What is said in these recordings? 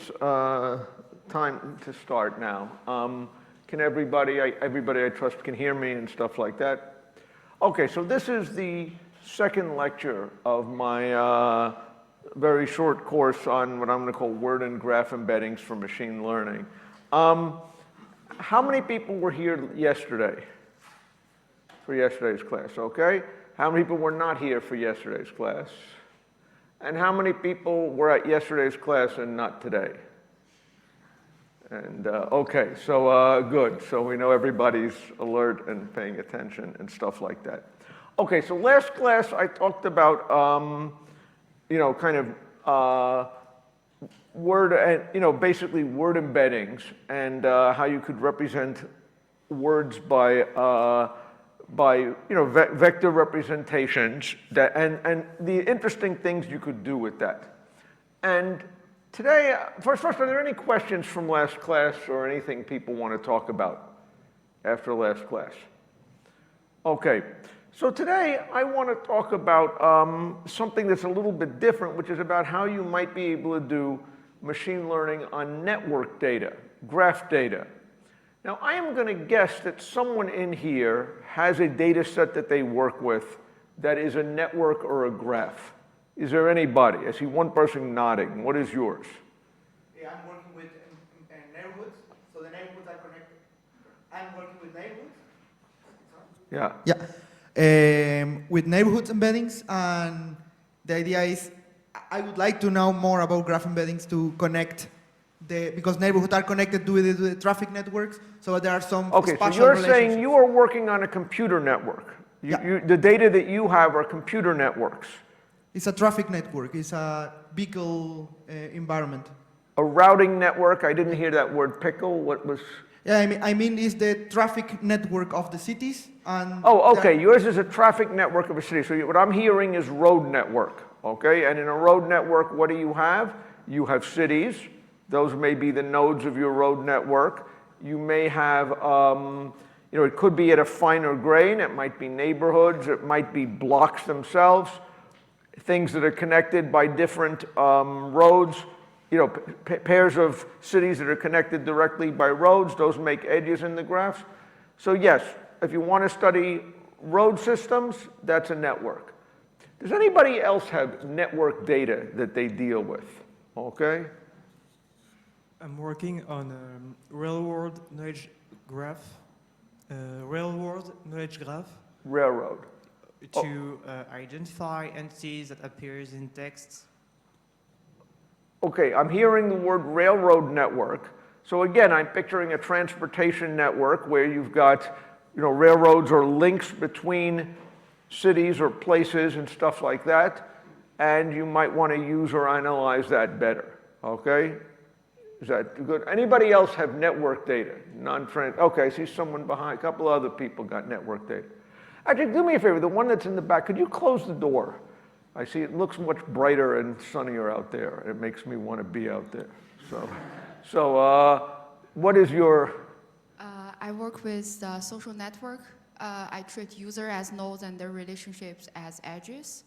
it's time to start now. Can everybody I trust can hear me and stuff like that? Okay, so this is the second lecture of my very short course on what I'm going to call word and graph embeddings for machine learning. How many people were here yesterday for yesterday's class? Okay. How many people were not here for yesterday's class? And how many people were at yesterday's class and not today? And okay, so good. So we know everybody's alert and paying attention and stuff like that. Okay, so last class I talked about, kind of word and, basically word embeddings and how you could represent words by vector representations that, and the interesting things you could do with that. And today, first, are there any questions from last class or anything people want to talk about after last class? Okay, so today I want to talk about something that's a little bit different, which is about how you might be able to do machine learning on network data, graph data. Now, I am going to guess that someone in here has a data set that they work with that is a network or a graph. Is there anybody? I see one person nodding. What is yours? Yeah, I'm working with neighborhoods, so the neighborhoods are connected. I'm working with neighborhoods. Yeah. Yeah. With neighborhoods embeddings, and the idea is I would like to know more about graph embeddings to connect because neighborhoods are connected to the traffic networks, so there are some okay, so you're saying you are working on a computer network. The data that you have are computer networks. It's a traffic network. It's a vehicle environment. A routing network? I didn't hear that word pickle. What was? Yeah, I mean it's the traffic network of the cities. And oh, okay. Yours is a traffic network of a city. So what I'm hearing is road network. Okay, and in a road network, what do you have? You have cities. Those may be the nodes of your road network. You may have, it could be at a finer grain. It might be neighborhoods. It might be blocks themselves. Things that are connected by different roads. Pairs of cities that are connected directly by roads. Those make edges in the graphs. So yes, if you want to study road systems, that's a network. Does anybody else have network data that they deal with? Okay. I'm working on a railroad knowledge graph. Railroad. To identify entities that appears in texts. Okay, I'm hearing the word railroad network. So again, I'm picturing a transportation network where you've got, railroads or links between cities or places and stuff like that, and you might want to use or analyze that better. Okay. Is that good? Anybody else have network data? Okay, I see someone behind. A couple other people got network data. Actually, do me a favor. The one that's in the back, could you close the door? I see it looks much brighter and sunnier out there. It makes me want to be out there. So what is your? I work with social network. I treat users as nodes and their relationships as edges.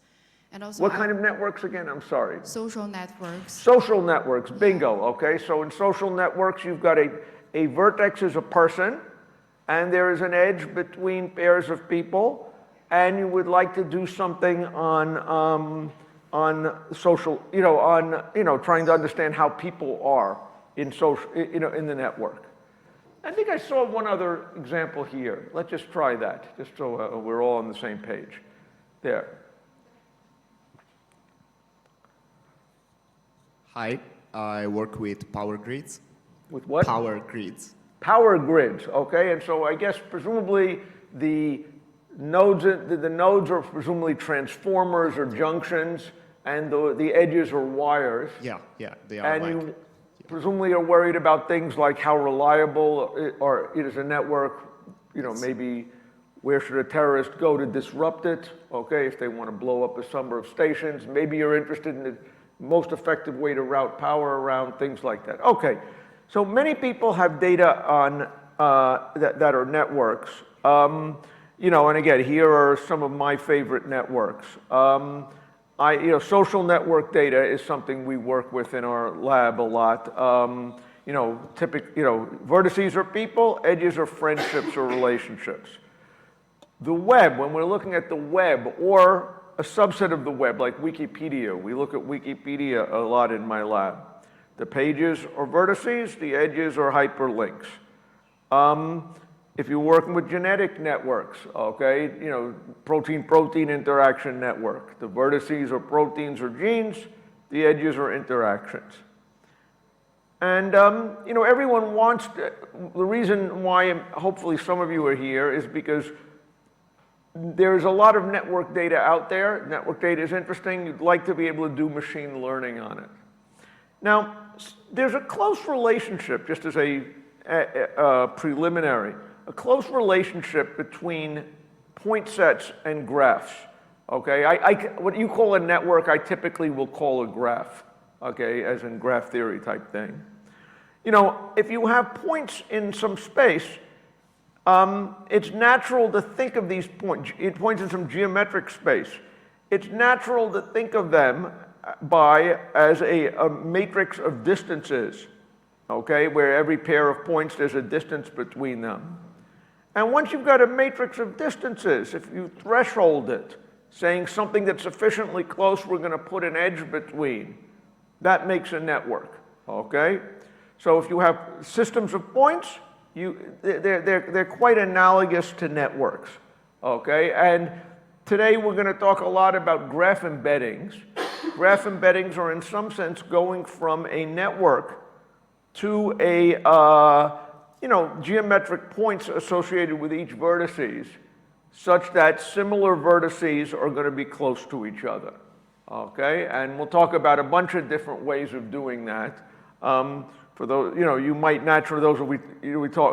And also what kind of networks again? I'm sorry. Social networks. Social networks, bingo, okay. So in social networks, you've got a vertex is a person, and there is an edge between pairs of people, and you would like to do something on social, trying to understand how people are in social, in the network. I think I saw one other example here. Let's just try that, just so we're all on the same page. There. Hi, I work with power grids. With what? Power grids. Power grids, okay. And so I guess presumably the nodes are presumably transformers or junctions, and the edges are wires. Yeah, they are. And you presumably are worried about things like how reliable it is a network. Maybe where should a terrorist go to disrupt it? Okay, if they want to blow up a number of stations, maybe you're interested in the most effective way to route power around, things like that. Okay, so many people have data on that are networks. And again, here are some of my favorite networks. social network data is something we work with in our lab a lot. Vertices are people, edges are friendships or relationships. The web, when we're looking at the web or a subset of the web, like Wikipedia, we look at Wikipedia a lot in my lab. The pages are vertices, the edges are hyperlinks. If you're working with genetic networks, okay, protein-protein interaction network, the vertices are proteins or genes, the edges are interactions. And, everyone wants to, the reason why hopefully some of you are here is because there's a lot of network data out there. Network data is interesting. You'd like to be able to do machine learning on it. Now, there's a close relationship, just as a preliminary, a close relationship between point sets and graphs. Okay, what you call a network, I typically will call a graph. Okay, as in graph theory type thing. If you have points in some space, it's natural to think of these points in some geometric space. It's natural to think of them as a matrix of distances, okay, where every pair of points there's a distance between them. And once you've got a matrix of distances, if you threshold it, saying something that's sufficiently close, we're going to put an edge between, that makes a network, okay? So if you have systems of points, they're quite analogous to networks, okay? And today we're going to talk a lot about graph embeddings. Graph embeddings are in some sense going from a network to a geometric points associated with each vertices, such that similar vertices are going to be close to each other. Okay, and we'll talk about a bunch of different ways of doing that. For those, you might naturally, those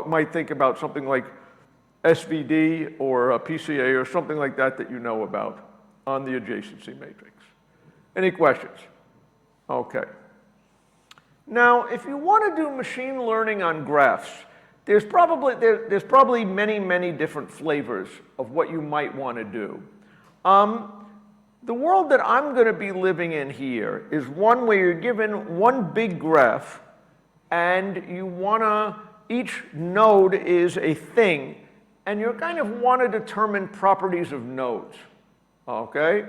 might think about something like SVD or a PCA or something like that you know about on the adjacency matrix. Any questions? Okay. Now, if you want to do machine learning on graphs, there's probably many, many different flavors of what you might want to do. The world that I'm going to be living in here is one where you're given one big graph, and each node is a thing, and you kind of want to determine properties of nodes. Okay?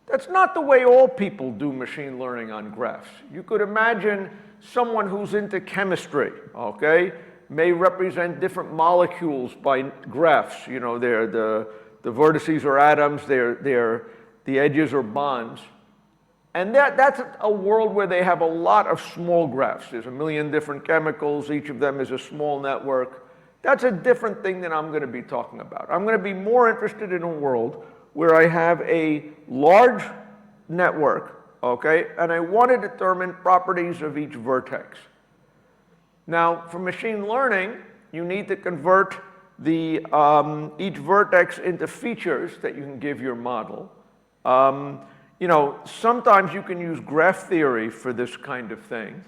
That's not the way all people do machine learning on graphs. You could imagine someone who's into chemistry, okay, may represent different molecules by graphs. The vertices are atoms, the edges are bonds. And that's a world where they have a lot of small graphs. There's a million different chemicals, each of them is a small network. That's a different thing than I'm going to be talking about. I'm going to be more interested in a world where I have a large network, okay, and I want to determine properties of each vertex. Now, for machine learning, you need to convert each vertex into features that you can give your model. Sometimes you can use graph theory for this kind of thing.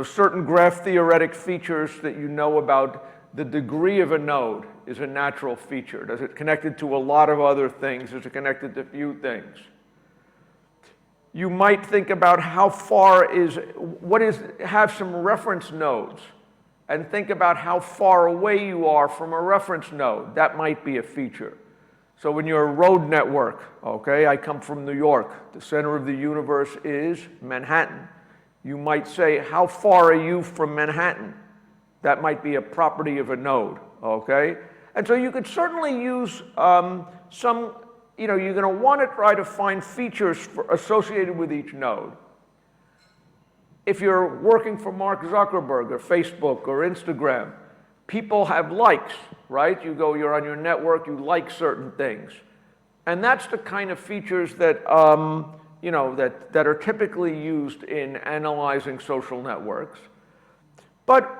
Certain graph theoretic features that you know about the degree of a node is a natural feature. Is it connected to a lot of other things? Is it connected to few things? You might think about have some reference nodes and think about how far away you are from a reference node. That might be a feature. So when you're a road network, okay, I come from New York. The center of the universe is Manhattan. You might say, how far are you from Manhattan? That might be a property of a node, okay? And so you could certainly use you're going to want to try to find features associated with each node. If you're working for Mark Zuckerberg or Facebook or Instagram, people have likes, right? You're on your network, you like certain things. And that's the kind of features that, that are typically used in analyzing social networks. But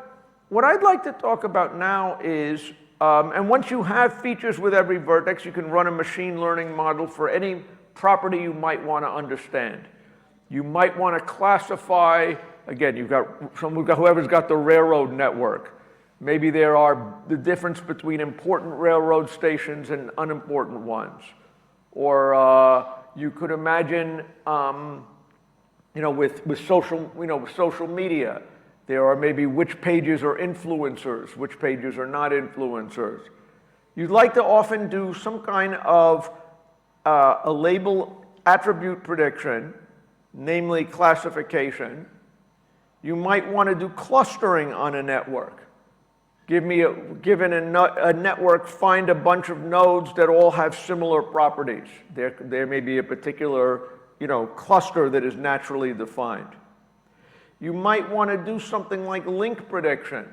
what I'd like to talk about now is, and once you have features with every vertex, you can run a machine learning model for any property you might want to understand. You might want to classify, again, whoever's got the railroad network. Maybe there are the difference between important railroad stations and unimportant ones. Or, You could imagine, with social media, there are maybe which pages are influencers, which pages are not influencers. You'd like to often do some kind of a label attribute prediction, namely classification. You might want to do clustering on a network. Given a network, find a bunch of nodes that all have similar properties. There may be a particular, cluster that is naturally defined. You might want to do something like link prediction.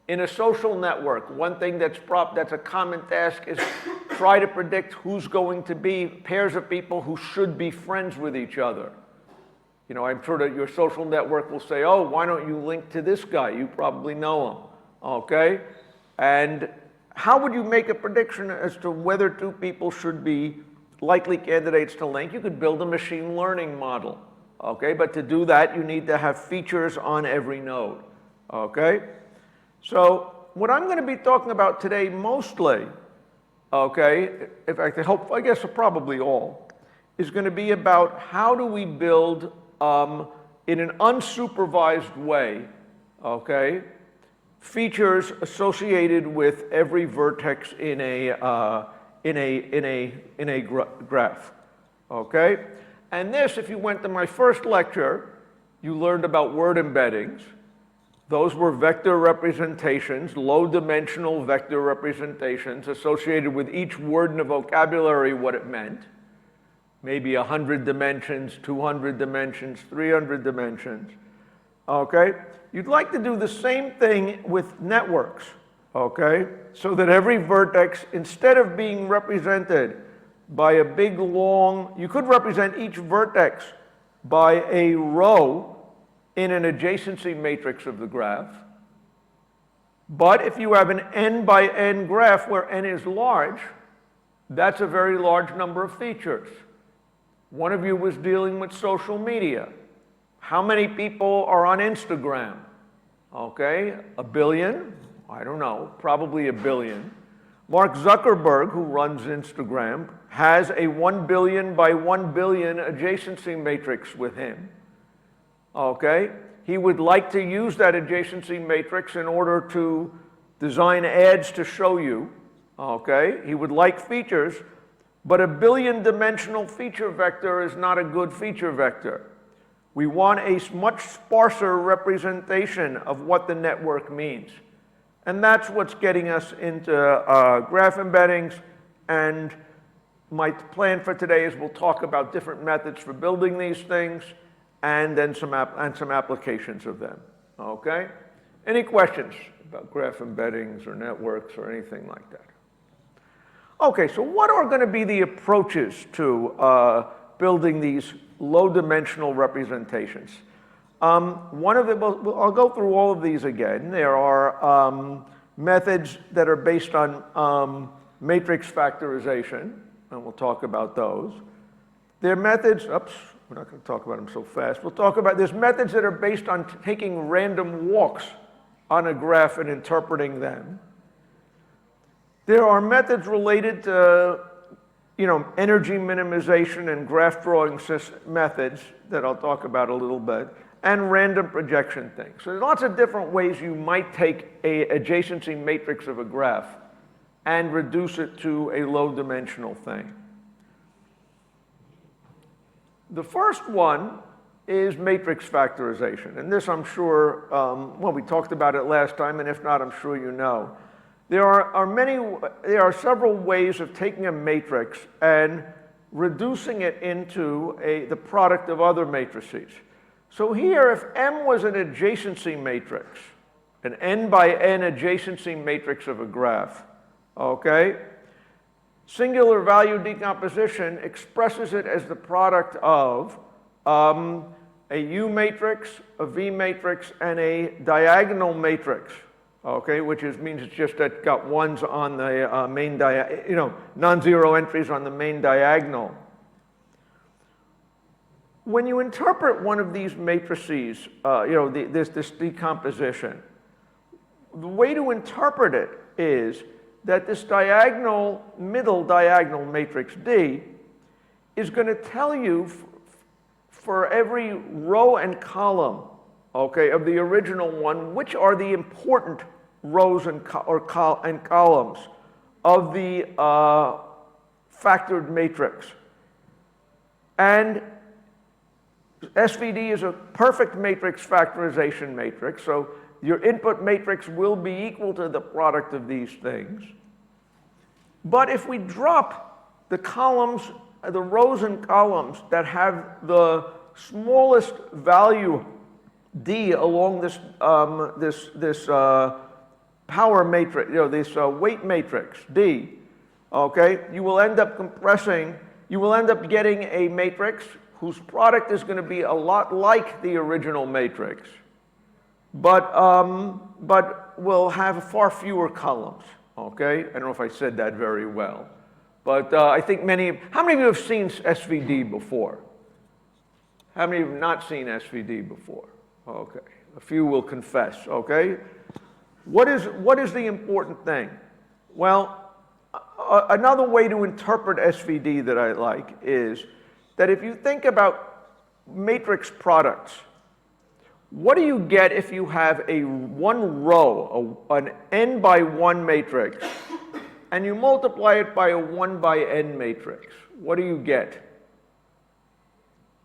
In a social network, one thing that's a common task is try to predict who's going to be pairs of people who should be friends with each other. I'm sure that your social network will say, oh, why don't you link to this guy? You probably know him. Okay? And how would you make a prediction as to whether two people should be likely candidates to link? You could build a machine learning model. Okay? But to do that, you need to have features on every node. Okay? So what I'm going to be talking about today mostly, okay, in fact, I guess probably all, is going to be about how do we build in an unsupervised way, okay, features associated with every vertex in a graph, okay? And this, if you went to my first lecture, you learned about word embeddings. Those were vector representations, low-dimensional vector representations associated with each word in a vocabulary, what it meant. Maybe 100 dimensions, 200 dimensions, 300 dimensions, okay? You'd like to do the same thing with networks, okay? So that every vertex, instead of being represented by a big, long, you could represent each vertex by a row in an adjacency matrix of the graph. But if you have an n by n graph where n is large, that's a very large number of features. One of you was dealing with social media. How many people are on Instagram? Okay, 1 billion? I don't know, probably 1 billion. Mark Zuckerberg, who runs Instagram, has a 1 billion by 1 billion adjacency matrix with him. Okay, he would like to use that adjacency matrix in order to design ads to show you. Okay, he would like features, but a billion-dimensional feature vector is not a good feature vector. We want a much sparser representation of what the network means. And that's what's getting us into graph embeddings. And my plan for today is we'll talk about different methods for building these things and then some applications of them. Okay? Any questions about graph embeddings or networks or anything like that? Okay, so what are going to be the approaches to building these low-dimensional representations? One of them, I'll go through all of these again. There are methods that are based on matrix factorization, and we'll talk about those. There are methods, oops, we're not going to talk about them so fast. We'll talk about, there's methods that are based on taking random walks on a graph and interpreting them. There are methods related to, energy minimization and graph drawing methods that I'll talk about a little bit, and random projection things. So there's lots of different ways you might take a adjacency matrix of a graph and reduce it to a low-dimensional thing. The first one is matrix factorization, and this I'm sure, we talked about it last time, and if not, I'm sure you know. There are several ways of taking a matrix and reducing it into the product of other matrices. So here, if M was an adjacency matrix, an n by n adjacency matrix of a graph, okay, singular value decomposition expresses it as the product of a U matrix, a V matrix, and a diagonal matrix. Okay, which means it's just that got ones on the main non-zero entries on the main diagonal. When you interpret one of these matrices, this decomposition, the way to interpret it is that this middle diagonal matrix D is going to tell you for every row and column, okay, of the original one, which are the important rows and columns of the factored matrix. And SVD is a perfect matrix factorization matrix, so your input matrix will be equal to the product of these things. But if we drop the columns, the rows and columns that have the smallest value D along this power matrix, this weight matrix D, okay, you will end up compressing, you will end up getting a matrix whose product is going to be a lot like the original matrix, but will have far fewer columns, okay? I don't know if I said that very well, but I think how many of you have seen SVD before? How many have not seen SVD before? Okay, a few will confess, okay? What is the important thing? Well, another way to interpret SVD that I like is that if you think about matrix products, what do you get if you have a one row, an n by 1 matrix, and you multiply it by a 1 by n matrix? What do you get?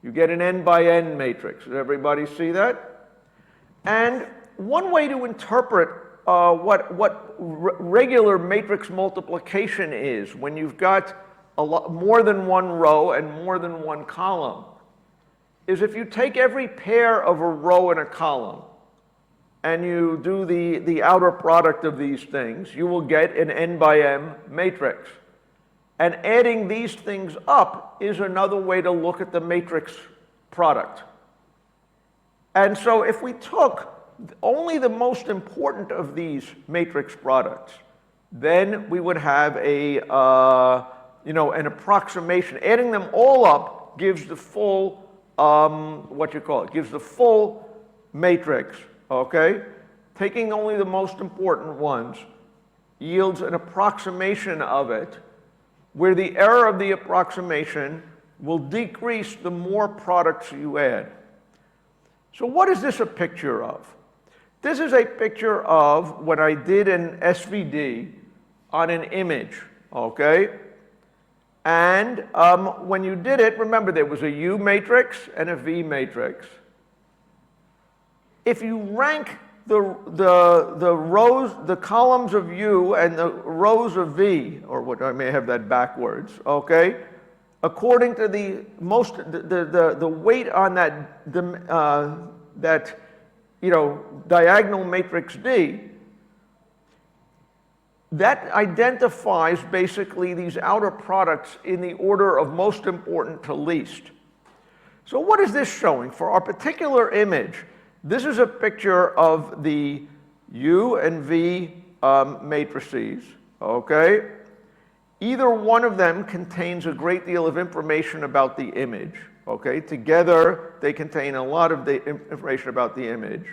You get an n by n matrix. Does everybody see that? And one way to interpret what regular matrix multiplication is when you've got more than one row and more than one column is if you take every pair of a row and a column and you do the outer product of these things, you will get an n by m matrix. And adding these things up is another way to look at the matrix product. And so if we took only the most important of these matrix products, then we would have an approximation. Adding them all up gives the full, gives the full matrix, okay? Taking only the most important ones yields an approximation of it, where the error of the approximation will decrease the more products you add. So what is this a picture of? This is a picture of what I did in SVD on an image, okay? And when you did it, remember there was a U matrix and a V matrix. If you rank the rows, the columns of U and the rows of V, or what I may have that backwards, okay, according to the weight on that diagonal matrix D, that identifies basically these outer products in the order of most important to least. So what is this showing? For our particular image, this is a picture of the U and V matrices, okay? Either one of them contains a great deal of information about the image, okay? Together, they contain a lot of the information about the image.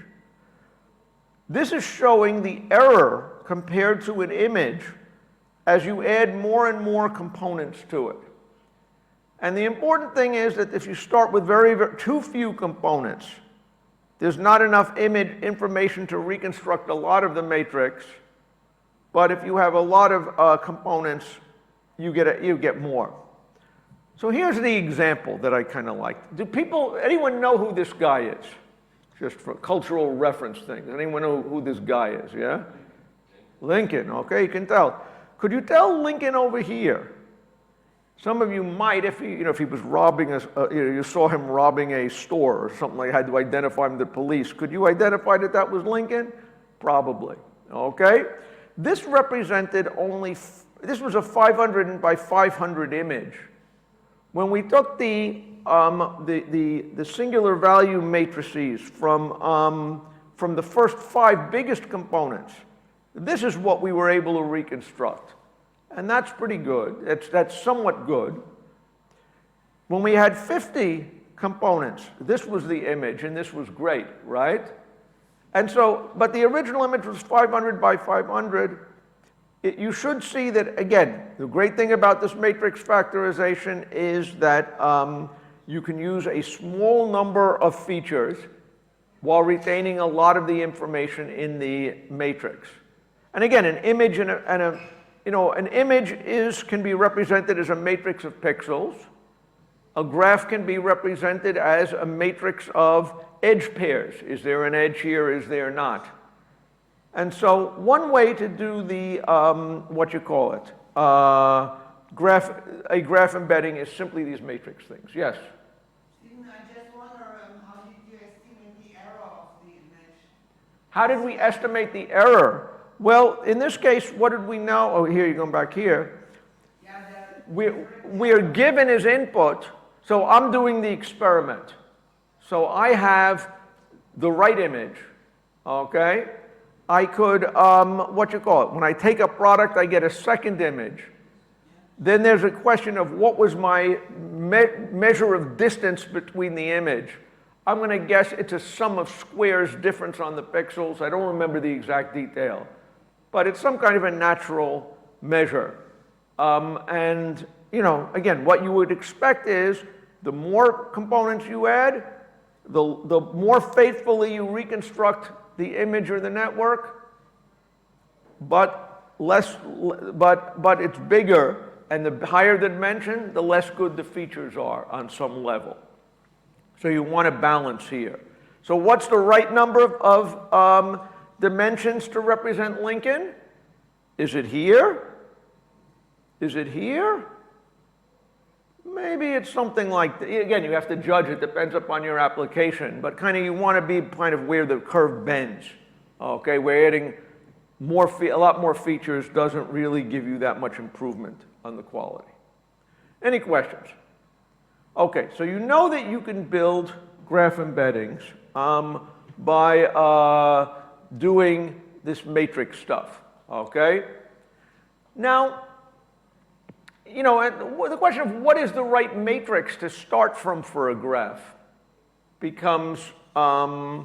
This is showing the error compared to an image as you add more and more components to it. And the important thing is that if you start with too few components, there's not enough image information to reconstruct a lot of the matrix, but if you have a lot of components, you get more. So here's the example that I kind of like. Anyone know who this guy is? Just for cultural reference thing. Does anyone know who this guy is, yeah? Lincoln, okay, you can tell. Could you tell Lincoln over here? Some of you might, if he was robbing you saw him robbing a store or something like that, had to identify him to the police. Could you identify that was Lincoln? Probably, okay? This represented this was a 500 by 500 image. When we took the singular value matrices from the first 5 biggest components, this is what we were able to reconstruct. And that's pretty good. That's somewhat good. When we had 50 components, this was the image, and this was great, right? And so, but the original image was 500 by 500. You should see that, again, the great thing about this matrix factorization is that you can use a small number of features while retaining a lot of the information in the matrix. And again, an image an image can be represented as a matrix of pixels. A graph can be represented as a matrix of edge pairs. Is there an edge here? Is there not? And so one way to do the, a graph embedding is simply these matrix things. Yes? Stephen, I just wonder, how did you estimate the error of the image? How did we estimate the error? Well, in this case, what did we know? Oh, here, you're going back here. Yeah, We're given as input, so I'm doing the experiment. So I have the right image, okay? I could, when I take a product, I get a second image. Then there's a question of what was my measure of distance between the image. I'm going to guess it's a sum of squares difference on the pixels. I don't remember the exact detail. But it's some kind of a natural measure. And, again, what you would expect is the more components you add, the more faithfully you reconstruct the image or the network, but it's bigger, and the higher the dimension, the less good the features are on some level. So you want to balance here. So what's the right number of dimensions to represent Lincoln? Is it here? Is it here? Maybe it's something like, again, you have to judge, it depends upon your application, but you want to be where the curve bends. Okay, where adding a lot more features doesn't really give you that much improvement on the quality. Any questions? Okay, so you know that you can build graph embeddings by doing this matrix stuff, okay? Now, the question of what is the right matrix to start from for a graph becomes a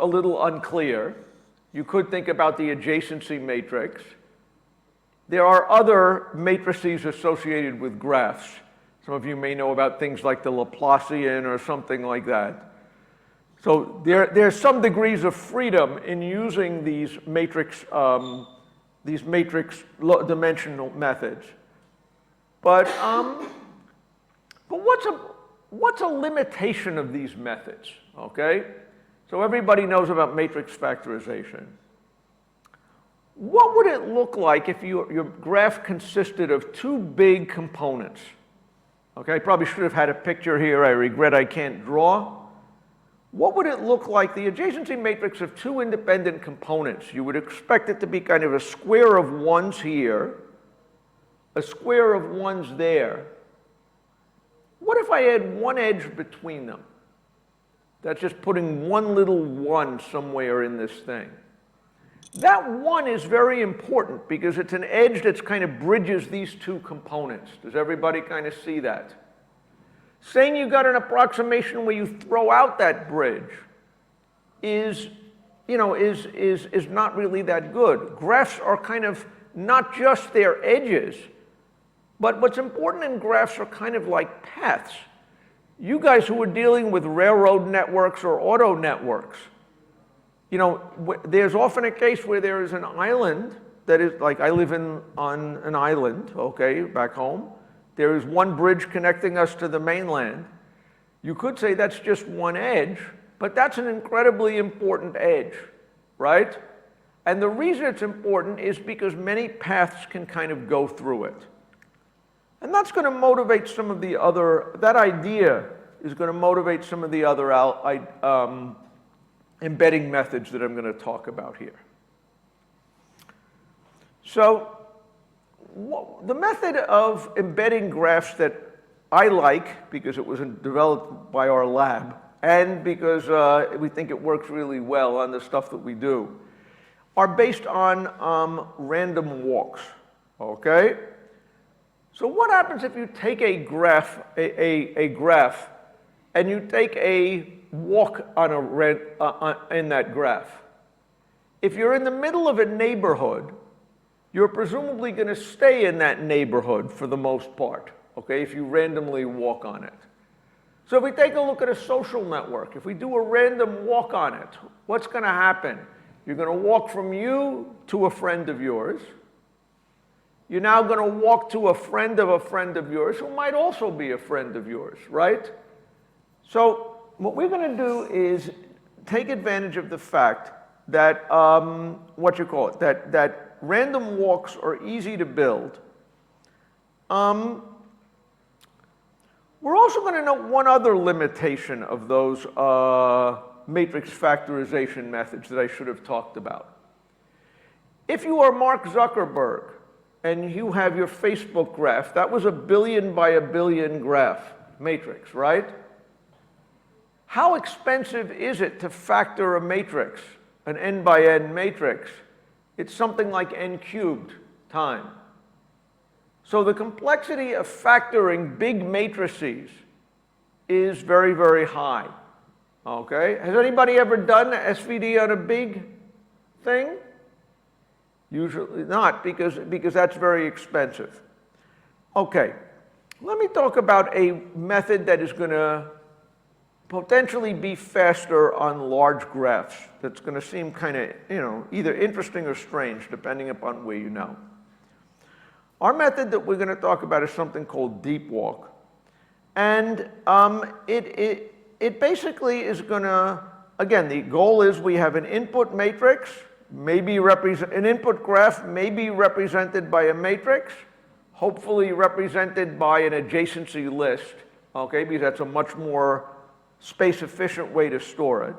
little unclear. You could think about the adjacency matrix. There are other matrices associated with graphs. Some of you may know about things like the Laplacian or something like that. So there's some degrees of freedom in using these matrix dimensional methods. But what's a limitation of these methods, okay? So everybody knows about matrix factorization. What would it look like if your graph consisted of two big components? Okay, I probably should have had a picture here. I regret I can't draw. What would it look like, the adjacency matrix of two independent components? You would expect it to be kind of a square of ones here, a square of ones there. What if I had one edge between them? That's just putting one little one somewhere in this thing. That one is very important because it's an edge that bridges these two components. Does everybody see that? Saying you got an approximation where you throw out that bridge is not really that good. Graphs are not just their edges, but what's important in graphs are like paths. You guys who are dealing with railroad networks or auto networks, there's often a case where there is an island that is, like I live on an island, okay, back home. There is one bridge connecting us to the mainland. You could say that's just one edge, but that's an incredibly important edge, right? And the reason it's important is because many paths can go through it. And that's going to motivate some of the other, that idea is going to motivate some of the other embedding methods that I'm going to talk about here. So, the method of embedding graphs that I like, because it was developed by our lab, and because we think it works really well on the stuff that we do, are based on random walks, okay? So what happens if you take a graph, and you take a walk on in that graph? If you're in the middle of a neighborhood, you're presumably going to stay in that neighborhood for the most part, okay, if you randomly walk on it. So if we take a look at a social network, if we do a random walk on it, what's going to happen? You're going to walk from you to a friend of yours. You're now going to walk to a friend of yours who might also be a friend of yours, right? So what we're going to do is take advantage of the fact that, that random walks are easy to build. We're also going to note one other limitation of those matrix factorization methods that I should have talked about. If you are Mark Zuckerberg and you have your Facebook graph, that was a billion by a billion graph matrix, right? How expensive is it to factor a matrix, an n by n matrix? It's something like n cubed time. So the complexity of factoring big matrices is very, very high. Okay? Has anybody ever done SVD on a big thing? Usually not, because that's very expensive. Okay, let me talk about a method that is going to potentially be faster on large graphs. That's going to seem kind of, either interesting or strange, depending upon where you know. Our method that we're going to talk about is something called deep walk. And it basically is going to, again, the goal is we have an input matrix, an input graph may be represented by a matrix, hopefully represented by an adjacency list, okay, because that's a much more space-efficient way to store it.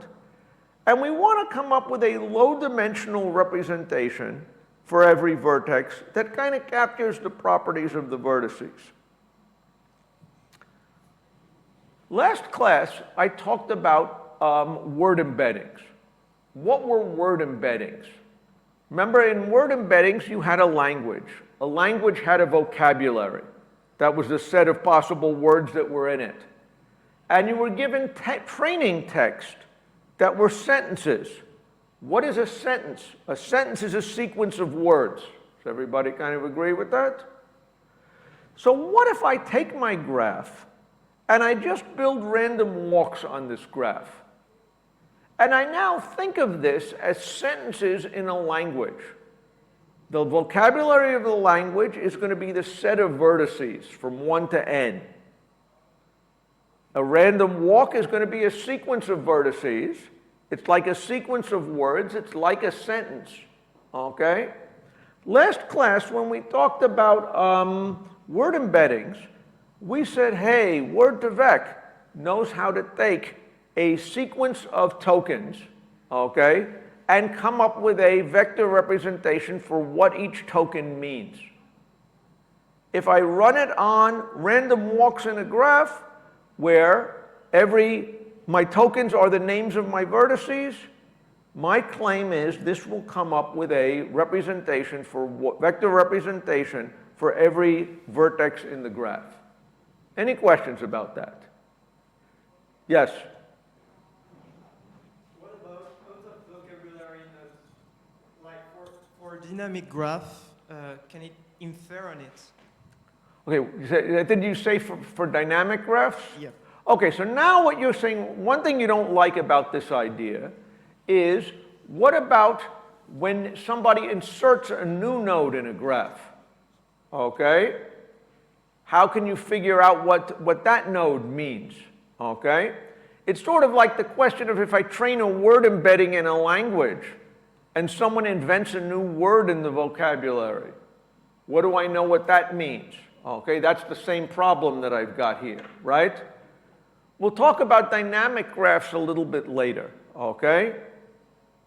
And we want to come up with a low-dimensional representation for every vertex that kind of captures the properties of the vertices. Last class, I talked about word embeddings. What were word embeddings? Remember, in word embeddings, you had a language. A language had a vocabulary. That was the set of possible words that were in it. And you were given training text that were sentences. What is a sentence? A sentence is a sequence of words. Does everybody kind of agree with that? So what if I take my graph and I just build random walks on this graph? And I now think of this as sentences in a language. The vocabulary of the language is going to be the set of vertices from 1 to n. A random walk is going to be a sequence of vertices. It's like a sequence of words. It's like a sentence, okay? Last class, when we talked about word embeddings, we said, hey, Word2Vec knows how to take a sequence of tokens, okay, and come up with a vector representation for what each token means. If I run it on random walks in a graph, where my tokens are the names of my vertices, my claim is this will come up with a representation vector representation for every vertex in the graph. Any questions about that? Yes? What about the vocabulary, like for dynamic graph, can it infer on it? Okay, did you say for dynamic graphs? Yeah. Okay, so now what you're saying, one thing you don't like about this idea is, what about when somebody inserts a new node in a graph? Okay? How can you figure out what that node means? Okay? It's sort of like the question of if I train a word embedding in a language and someone invents a new word in the vocabulary. What do I know what that means? Okay, that's the same problem that I've got here, right? We'll talk about dynamic graphs a little bit later, okay?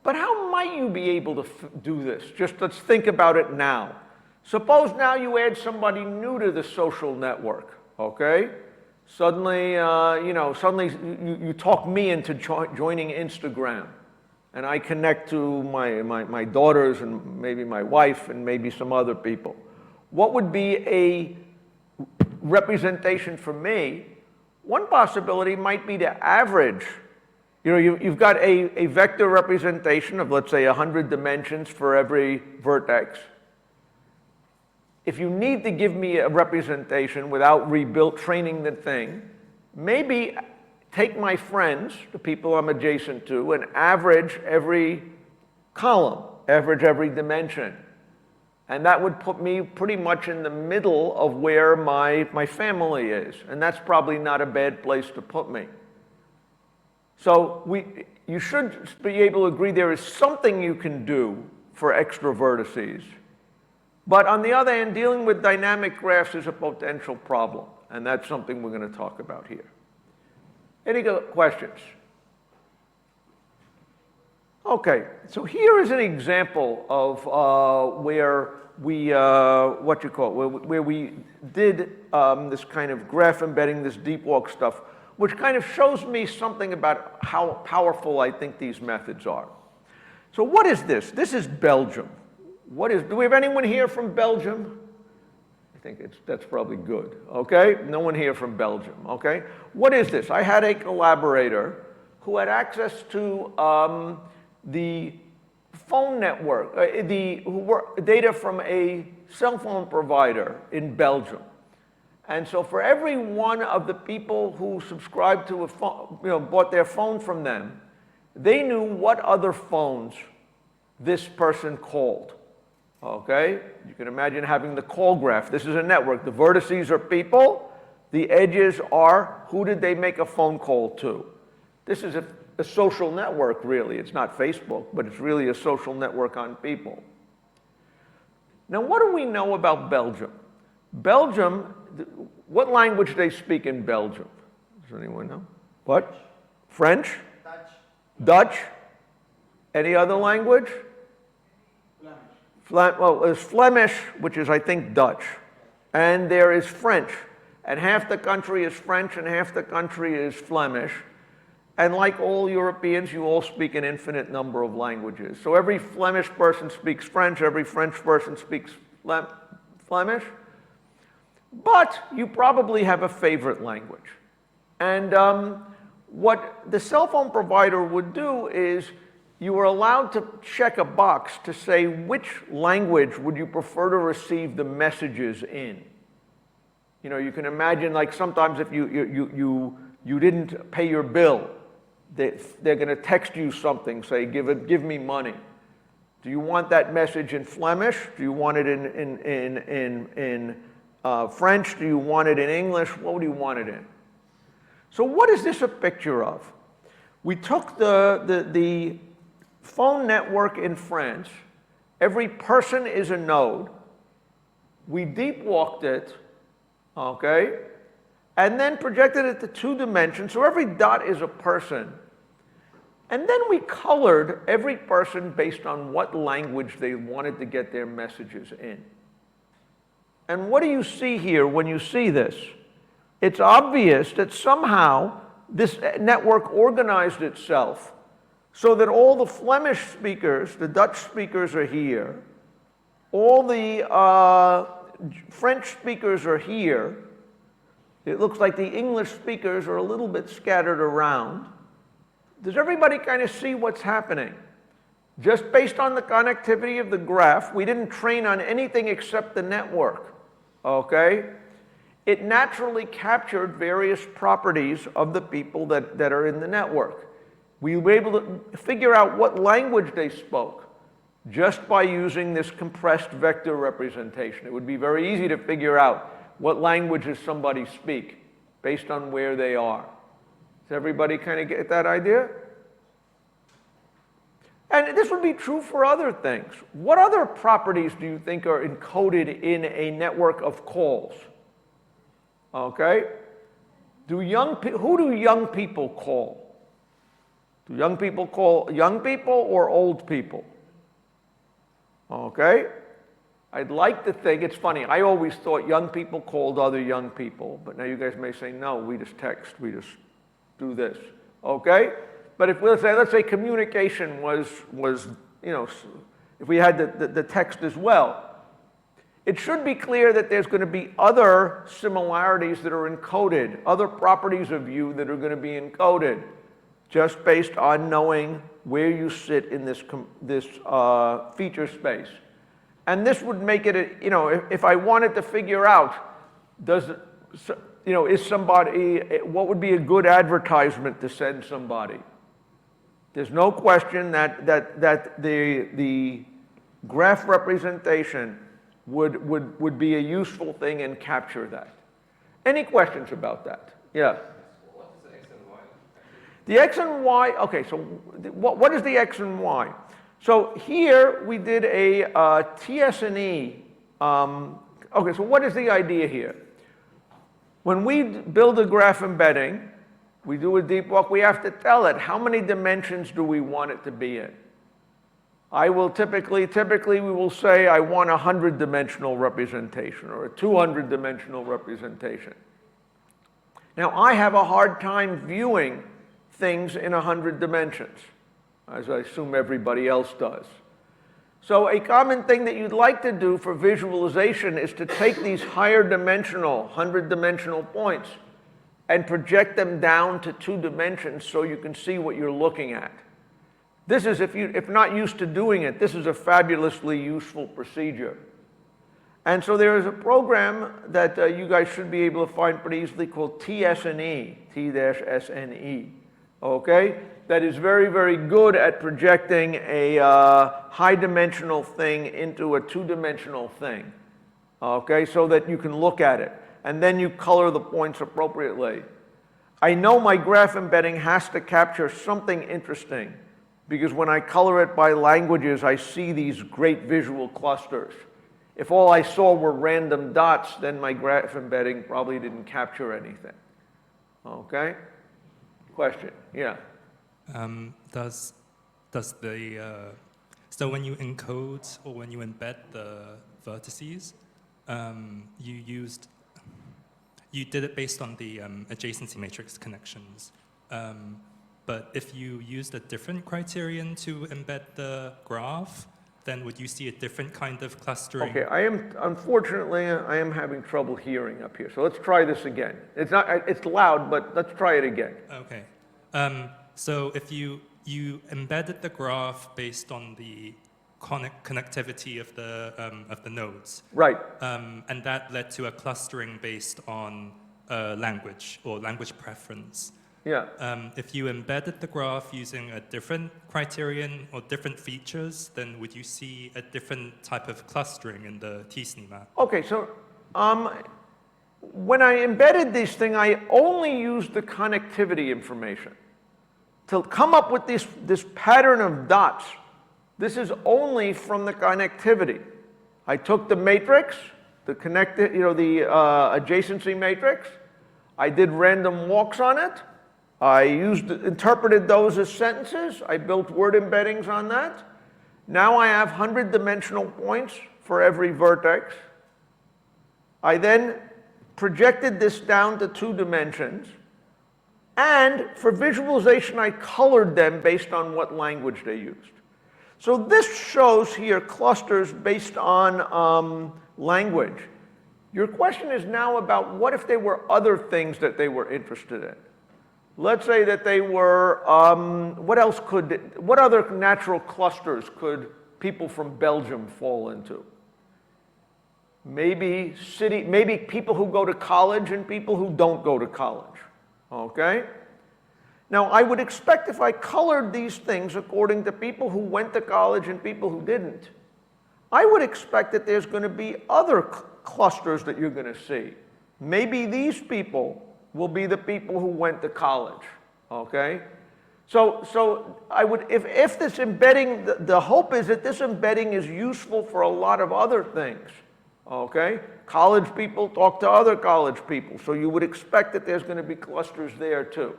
But how might you be able to do this? Just let's think about it now. Suppose now you add somebody new to the social network, okay? Suddenly, you talk me into joining Instagram, and I connect to my daughters and maybe my wife and maybe some other people. What would be a representation for me? One possibility might be to average. You've got a vector representation of, let's say, 100 dimensions for every vertex. if you need to give me a representation without training the thing, maybe take my friends, the people I'm adjacent to, and average every column, average every dimension. And that would put me pretty much in the middle of where my family is. And that's probably not a bad place to put me. So you should be able to agree there is something you can do for extra vertices. But on the other hand, dealing with dynamic graphs is a potential problem. And that's something we're going to talk about here. Any questions? Okay, so here is an example of where we, where we did this kind of graph embedding, this deep walk stuff, which kind of shows me something about how powerful I think these methods are. So what is this? This is Belgium. Do we have anyone here from Belgium? I think that's probably good, okay? No one here from Belgium, okay? What is this? I had a collaborator who had access to the phone network, data from a cell phone provider in Belgium. And so for every one of the people who subscribed to a phone, bought their phone from them, they knew what other phones this person called. Okay? You can imagine having the call graph. This is a network. The vertices are people. The edges are who did they make a phone call to. This is a social network, really. It's not Facebook, but it's really a social network on people. Now, what do we know about Belgium? Belgium, what language do they speak in Belgium? Does anyone know? What? French? Dutch. Dutch? Any other language? Well, there's Flemish, which is, I think, Dutch. And there is French. And half the country is French and half the country is Flemish. And like all Europeans, you all speak an infinite number of languages. So every Flemish person speaks French, every French person speaks Flemish. But you probably have a favorite language. And what the cell phone provider would do is you were allowed to check a box to say which language would you prefer to receive the messages in. You can imagine, like, sometimes if you didn't pay your bill, they're going to text you something, say, give me money. Do you want that message in Flemish? Do you want it in French? Do you want it in English? What do you want it in? So what is this a picture of? We took the phone network in France. Every person is a node. We deep walked it, okay? And then projected it to 2 dimensions. So every dot is a person. And then we colored every person based on what language they wanted to get their messages in. And what do you see here when you see this? It's obvious that somehow this network organized itself so that all the Flemish speakers, the Dutch speakers are here, all the French speakers are here. It looks like the English speakers are a little bit scattered around. Does everybody kind of see what's happening? Just based on the connectivity of the graph, we didn't train on anything except the network, okay? It naturally captured various properties of the people that are in the network. We were able to figure out what language they spoke just by using this compressed vector representation. It would be very easy to figure out what languages somebody speak based on where they are. Does everybody kind of get that idea? And this would be true for other things. What other properties do you think are encoded in a network of calls? Okay? Who do young people call? Do young people call young people or old people? Okay? I'd like to think, it's funny, I always thought young people called other young people, but now you guys may say, no, we just text, we just do this. Okay? But if let's say communication was if we had the text as well, it should be clear that there's going to be other similarities that are encoded, other properties of you that are going to be encoded, just based on knowing where you sit in this feature space. And this would make it, if I wanted to figure out, is somebody, what would be a good advertisement to send somebody? There's no question that the graph representation would be a useful thing and capture that. Any questions about that? Yeah. What is the X and Y? The X and Y, okay, so what is the X and Y? So here we did a TS&E. Okay, so what is the idea here? When we build a graph embedding, we do a deep walk, we have to tell it how many dimensions do we want it to be in. I will typically we will say I want a 100-dimensional representation or a 200-dimensional representation. Now I have a hard time viewing things in 100 dimensions, as I assume everybody else does. So a common thing that you'd like to do for visualization is to take these higher dimensional, 100-dimensional points and project them down to 2 dimensions so you can see what you're looking at. This is, if not used to doing it, this is a fabulously useful procedure. And so there is a program that you guys should be able to find pretty easily called TS&E, T-S-N-E, okay? That is very, very good at projecting a high-dimensional thing into a 2-dimensional thing, okay? So that you can look at it. And then you color the points appropriately. I know my graph embedding has to capture something interesting, because when I color it by languages, I see these great visual clusters. If all I saw were random dots, then my graph embedding probably didn't capture anything. Okay? Question? Yeah. So when you encode or when you embed the vertices, you did it based on the adjacency matrix connections. But if you used a different criterion to embed the graph, then would you see a different kind of clustering? Okay, unfortunately, I am having trouble hearing up here. So let's try this again. It's loud, but let's try it again. Okay. So if you embedded the graph based on the connectivity of the nodes. Right. And that led to a clustering based on language or language preference. Yeah. If you embedded the graph using a different criterion or different features, then would you see a different type of clustering in the t-SNE map? Okay, so when I embedded this thing, I only used the connectivity information to come up with this pattern of dots. This is only from the connectivity. I took the matrix, the adjacency matrix. I did random walks on it. I interpreted those as sentences. I built word embeddings on that. Now I have 100-dimensional points for every vertex. I then projected this down to 2 dimensions. And for visualization, I colored them based on what language they used. So this shows here clusters based on language. Your question is now about what if there were other things that they were interested in? Let's say that they were, what other natural clusters could people from Belgium fall into? Maybe people who go to college and people who don't go to college, okay? Now, I would expect if I colored these things according to people who went to college and people who didn't, I would expect that there's going to be other clusters that you're going to see. Maybe these people will be the people who went to college, okay? So I would, if this embedding, the hope is that this embedding is useful for a lot of other things, okay? College people talk to other college people, so you would expect that there's going to be clusters there too.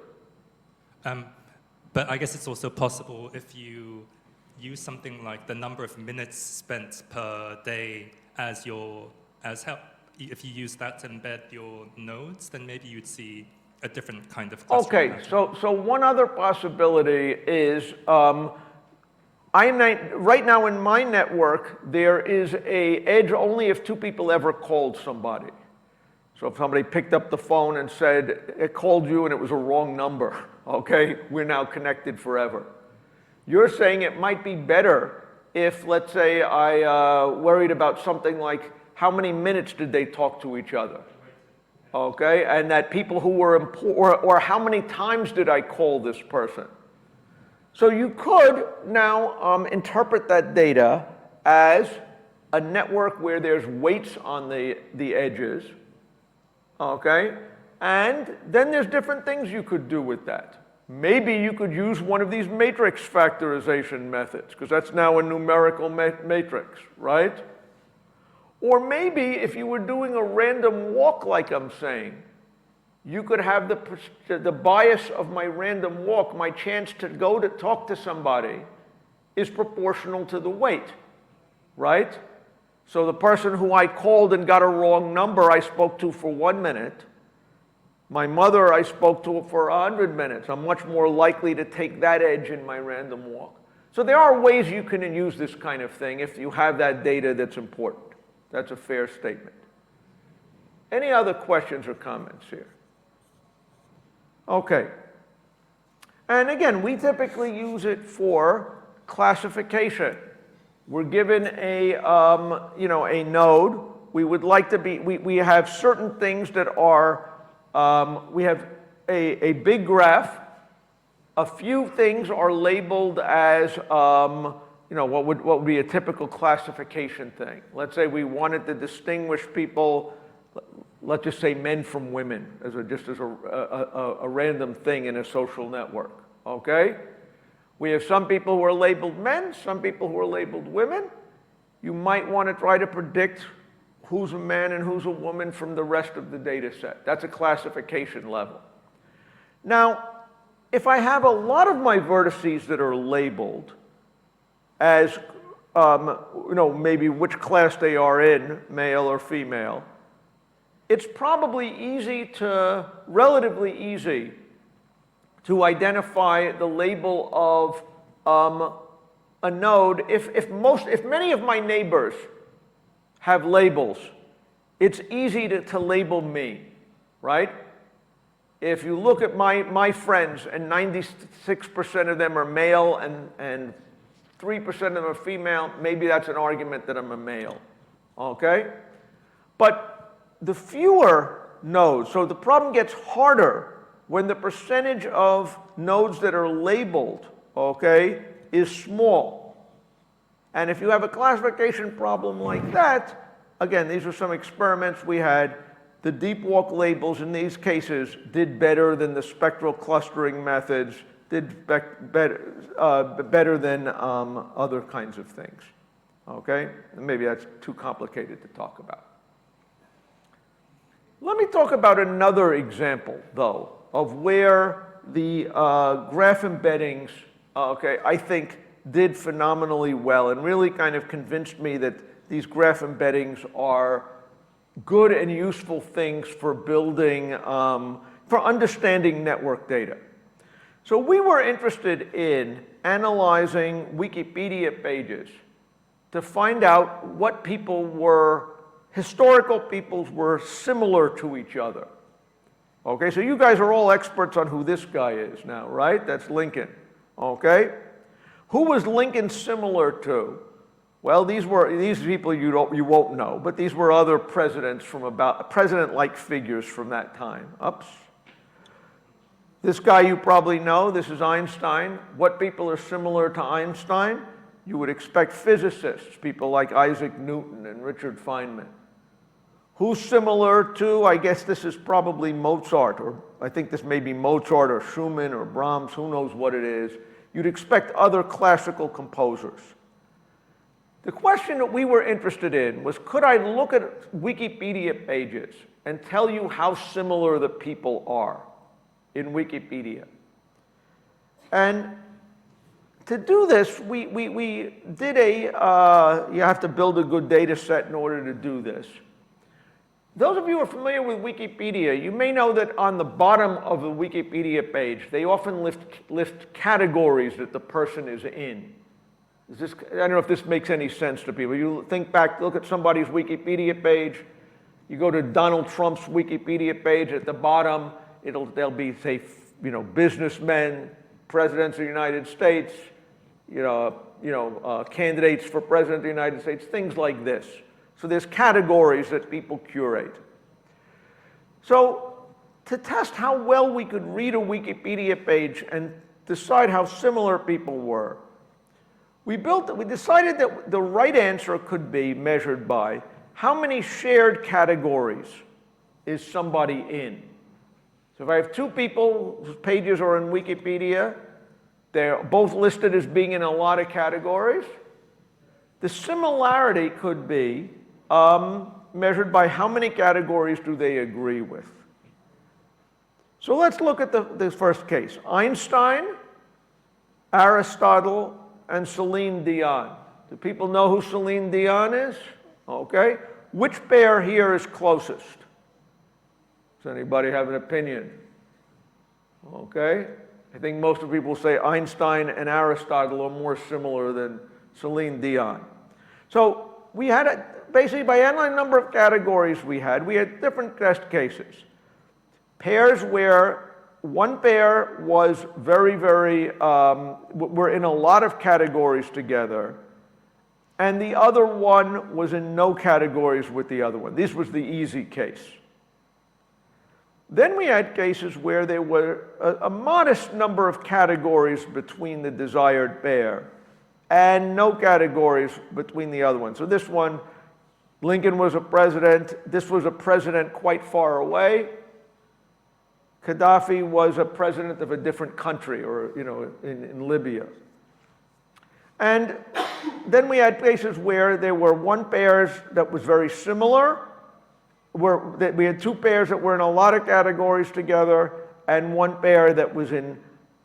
But I guess it's also possible if you use something like the number of minutes spent per day as help. If you use that to embed your nodes, then maybe you'd see a different kind of clustering. Okay, so one other possibility is right now in my network, there is a edge only if 2 people ever called somebody. So if somebody picked up the phone and said, it called you and it was a wrong number, okay, we're now connected forever. You're saying it might be better if, let's say, I worried about something like how many minutes did they talk to each other? Okay, and that people who were important, or how many times did I call this person? So you could now interpret that data as a network where there's weights on the edges, okay? And then there's different things you could do with that. Maybe you could use one of these matrix factorization methods, because that's now a numerical matrix, right? Or maybe if you were doing a random walk like I'm saying, you could have the bias of my random walk, my chance to go to talk to somebody is proportional to the weight, right? So the person who I called and got a wrong number I spoke to for 1 minute. My mother I spoke to for 100 minutes. I'm much more likely to take that edge in my random walk. So there are ways you can use this kind of thing if you have that data that's important. That's a fair statement. Any other questions or comments here? Okay. And again, we typically use it for classification. We're given a, a node. We would like to be, we have certain things that are, we have a big graph. A few things are labeled as, what would be a typical classification thing. Let's say we wanted to distinguish people, let's just say men from women, as a random thing in a social network, okay? We have some people who are labeled men, some people who are labeled women. You might want to try to predict who's a man and who's a woman from the rest of the data set. That's a classification level. Now, if I have a lot of my vertices that are labeled as, maybe which class they are in, male or female, it's probably relatively easy to identify the label of a node. If many of my neighbors have labels, it's easy to label me, right? If you look at my friends and 96% of them are male and 3% of them are female, maybe that's an argument that I'm a male, okay? But the fewer nodes, so the problem gets harder when the percentage of nodes that are labeled, okay, is small. And if you have a classification problem like that, again, these are some experiments we had. The deep walk labels in these cases did better than the spectral clustering methods, did better than other kinds of things, okay? Maybe that's too complicated to talk about. Let me talk about another example, though, of where the graph embeddings, I think did phenomenally well and really kind of convinced me that these graph embeddings are good and useful things for building, for understanding network data. So we were interested in analyzing Wikipedia pages to find out what historical peoples were similar to each other. Okay, so you guys are all experts on who this guy is now, right? That's Lincoln, okay? Who was Lincoln similar to? Well, these people you won't know, but these were other presidents president-like figures from that time. Oops. This guy you probably know, this is Einstein. What people are similar to Einstein? You would expect physicists, people like Isaac Newton and Richard Feynman. Who's similar to, I guess this is probably Mozart, or I think this may be Mozart or Schumann or Brahms, who knows what it is. You'd expect other classical composers. The question that we were interested in was, could I look at Wikipedia pages and tell you how similar the people are in Wikipedia? And to do this, we did you have to build a good data set in order to do this. Those of you who are familiar with Wikipedia, you may know that on the bottom of the Wikipedia page, they often list categories that the person is in. I don't know if this makes any sense to people. You think back, look at somebody's Wikipedia page. You go to Donald Trump's Wikipedia page. At the bottom, they'll be, say, businessmen, presidents of the United States, candidates for president of the United States, things like this. So there's categories that people curate. So to test how well we could read a Wikipedia page and decide how similar people were, we decided that the right answer could be measured by how many shared categories is somebody in. So if I have two people whose pages are in Wikipedia, they're both listed as being in a lot of categories, the similarity could be measured by how many categories do they agree with. So let's look at the first case. Einstein, Aristotle, and Celine Dion. Do people know who Celine Dion is? Okay. Which pair here is closest? Does anybody have an opinion? Okay. I think most of the people say Einstein and Aristotle are more similar than Celine Dion. So we had, basically by any number of categories we had different test cases. Pairs where one pair was were in a lot of categories together, and the other one was in no categories with the other one. This was the easy case. Then we had cases where there were a modest number of categories between the desired pair and no categories between the other one. So this one, Lincoln was a president. This was a president quite far away. Gaddafi was a president of a different country, or in Libya. And then we had cases where there were one pair that was very similar, we had two pairs that were in a lot of categories together, and one pair that was in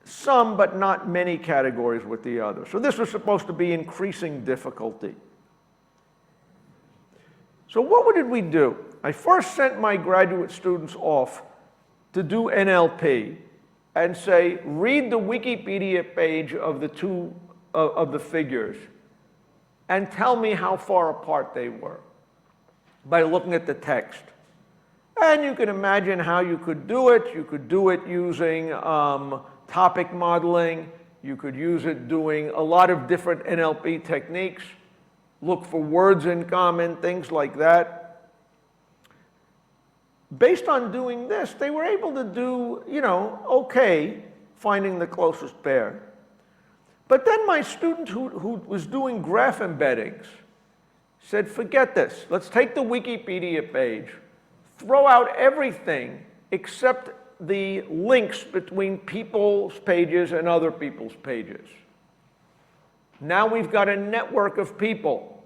some but not many categories with the other. So this was supposed to be increasing difficulty. So what did we do? I first sent my graduate students off to do NLP and say, read the Wikipedia page of the figures and tell me how far apart they were by looking at the text. And you can imagine how you could do it. You could do it using topic modeling. You could use it doing a lot of different NLP techniques. Look for words in common, things like that. Based on doing this, they were able to do, okay, finding the closest pair. But then my student who was doing graph embeddings said, forget this. Let's take the Wikipedia page, throw out everything except the links between people's pages and other people's pages. Now we've got a network of people.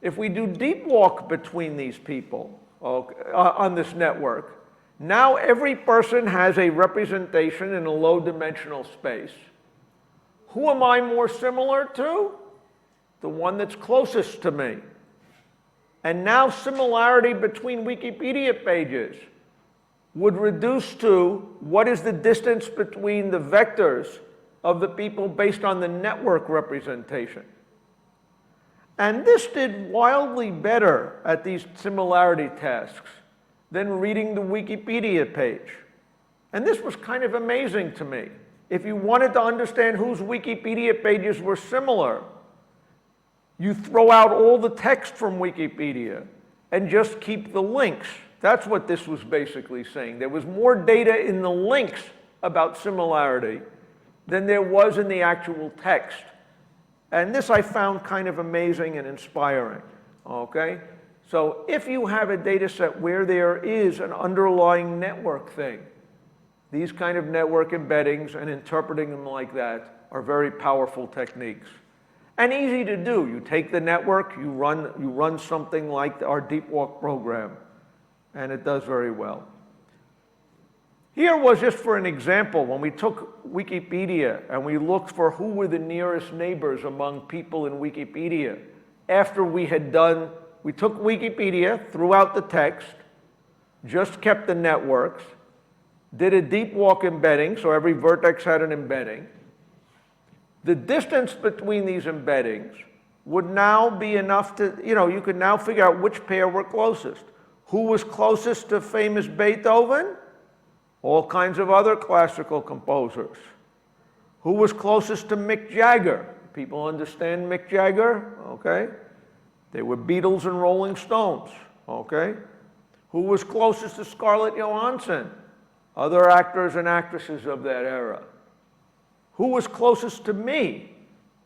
If we do deep walk between these people, on this network, now every person has a representation in a low-dimensional space. Who am I more similar to? The one that's closest to me. And now similarity between Wikipedia pages would reduce to what is the distance between the vectors of the people based on the network representation. And this did wildly better at these similarity tasks than reading the Wikipedia page. And this was kind of amazing to me. If you wanted to understand whose Wikipedia pages were similar, you throw out all the text from Wikipedia and just keep the links. That's what this was basically saying. There was more data in the links about similarity than there was in the actual text. And this I found kind of amazing and inspiring, okay? So if you have a data set where there is an underlying network thing, these kind of network embeddings and interpreting them like that are very powerful techniques. And easy to do. You take the network, you run something like our Deep Walk program, and it does very well. Here was just for an example, when we took Wikipedia and we looked for who were the nearest neighbors among people in Wikipedia. After we took Wikipedia, threw out the text, just kept the networks, did a deep walk embedding, so every vertex had an embedding. The distance between these embeddings would now be enough to, you could now figure out which pair were closest. Who was closest to famous Beethoven? All kinds of other classical composers. Who was closest to Mick Jagger? People understand Mick Jagger, okay? They were Beatles and Rolling Stones, okay? Who was closest to Scarlett Johansson? Other actors and actresses of that era. Who was closest to me?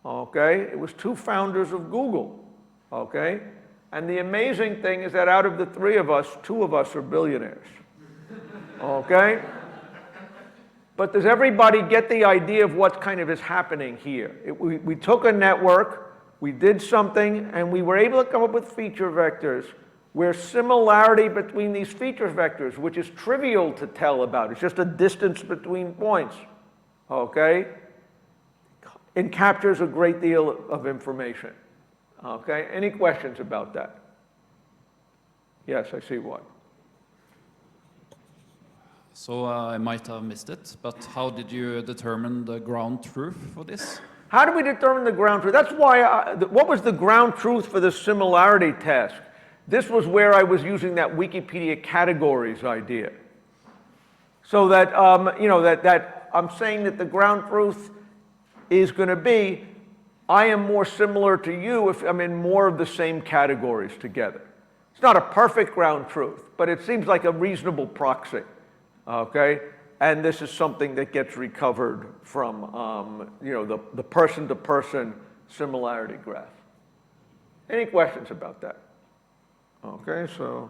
Okay, it was two founders of Google, okay? And the amazing thing is that out of the three of us, two of us are billionaires, okay? But does everybody get the idea of what kind of is happening here? We took a network, we did something, and we were able to come up with feature vectors where similarity between these feature vectors, which is trivial to tell about, it's just a distance between points, okay? It captures a great deal of information, okay? Any questions about that? Yes, I see one. So I might have missed it, but how did you determine the ground truth for this? How do we determine the ground truth? That's why, what was the ground truth for the similarity test? This was where I was using that Wikipedia categories idea. So that, you know, that I'm saying that the ground truth is going to be, I am more similar to you if I'm in more of the same categories together. It's not a perfect ground truth, but it seems like a reasonable proxy, okay? And this is something that gets recovered from, you know, the person-to-person similarity graph. Any questions about that? Okay, so,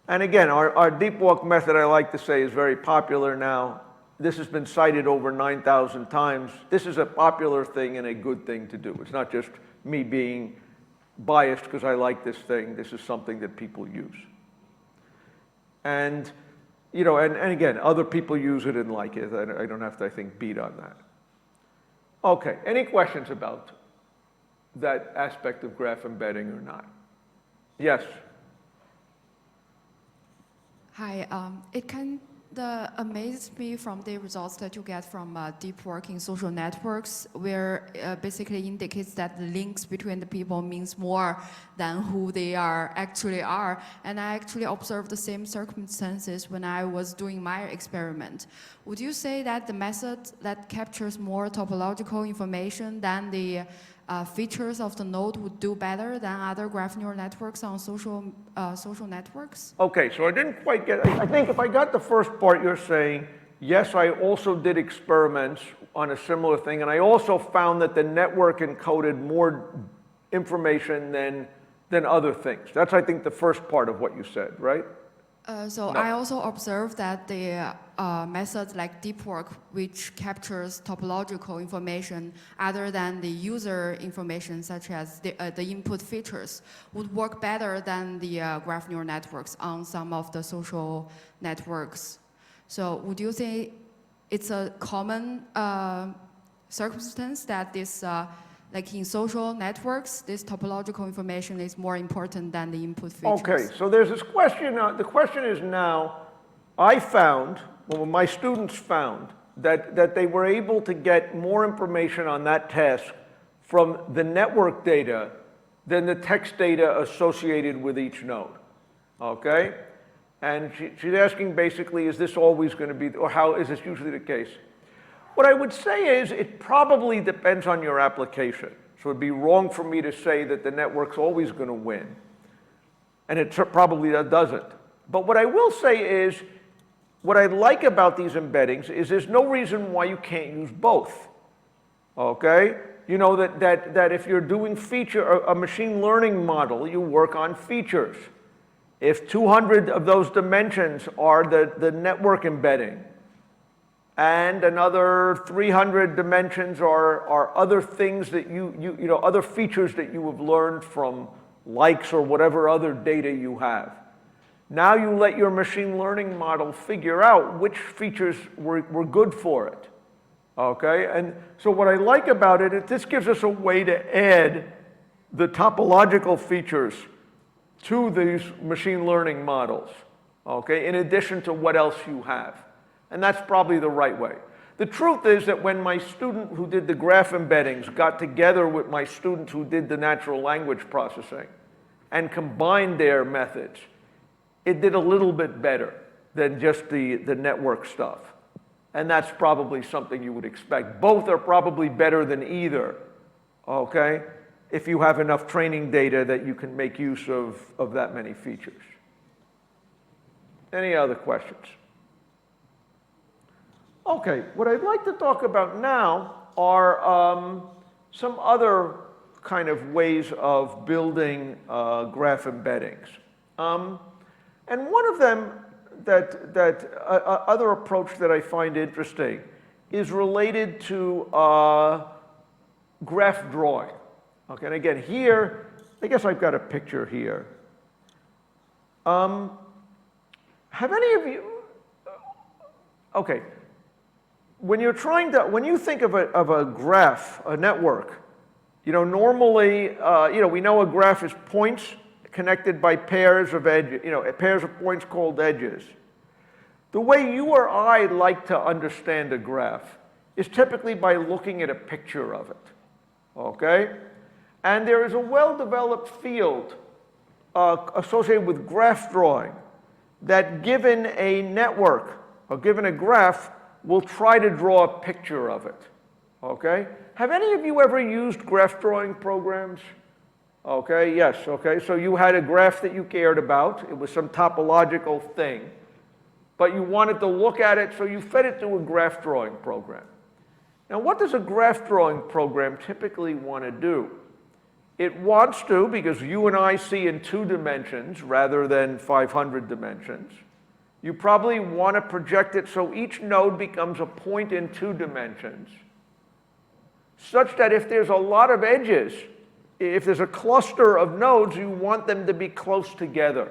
and again, our deep walk method, I like to say, is very popular now. This has been cited over 9,000 times. This is a popular thing and a good thing to do. It's not just me being biased because I like this thing. This is something that people use. And, you know, and again, other people use it and like it. I don't have to, I think, beat on that. Okay, any questions about that aspect of graph embedding or not? Yes? Hi, it can amaze me from the results that you get from deep work in social networks, where basically indicates that the links between the people means more than who they actually are. And I actually observed the same circumstances when I was doing my experiment. Would you say that the method that captures more topological information than the features of the node would do better than other graph neural networks on social networks? Okay, so I didn't quite get, I think if I got the first part, you're saying, yes, I also did experiments on a similar thing, and I also found that the network encoded more information than other things. That's, I think, the first part of what you said, right? So No. I also observed that the methods like deep work, which captures topological information other than the user information, such as the input features, would work better than the graph neural networks on some of the social networks. So would you say it's a common circumstance that this like in social networks, this topological information is more important than the input features? Okay, so there's this question, the question is now, I found, well, my students found, that they were able to get more information on that task from the network data than the text data associated with each node, okay? And she's asking basically, is this always going to be, or how is this usually the case? What I would say is it probably depends on your application. So it'd be wrong for me to say that the network's always going to win. And it probably doesn't. But what I will say is, what I like about these embeddings is there's no reason why you can't use both. Okay? You know that if you're doing a machine learning model, you work on features. If 200 of those dimensions are the network embedding, and another 300 dimensions are other things that you know, other features that you have learned from likes or whatever other data you have. Now you let your machine learning model figure out which features were good for it, okay? And so what I like about it is this gives us a way to add the topological features to these machine learning models, okay, in addition to what else you have. And that's probably the right way. The truth is that when my student who did the graph embeddings got together with my student who did the natural language processing and combined their methods, it did a little bit better than just the network stuff. And that's probably something you would expect. Both are probably better than either, okay, if you have enough training data that you can make use of that many features. Any other questions? Okay, what I'd like to talk about now are some other kind of ways of building graph embeddings. And one of them other approach that I find interesting is related to graph drawing. Okay, and again, here, I guess I've got a picture here. Have any of you, okay, when you think of a graph, a network, normally, we know a graph is points connected by pairs of edges, pairs of points called edges. The way you or I like to understand a graph is typically by looking at a picture of it, okay? And there is a well-developed field associated with graph drawing that given a network or given a graph will try to draw a picture of it, okay? Have any of you ever used graph drawing programs? Okay, yes, okay, so you had a graph that you cared about. It was some topological thing, but you wanted to look at it, so you fed it to a graph drawing program. Now, what does a graph drawing program typically want to do? It wants to, because you and I see in 2 dimensions rather than 500 dimensions, you probably want to project it so each node becomes a point in 2 dimensions, such that if there's a lot of edges, if there's a cluster of nodes, you want them to be close together.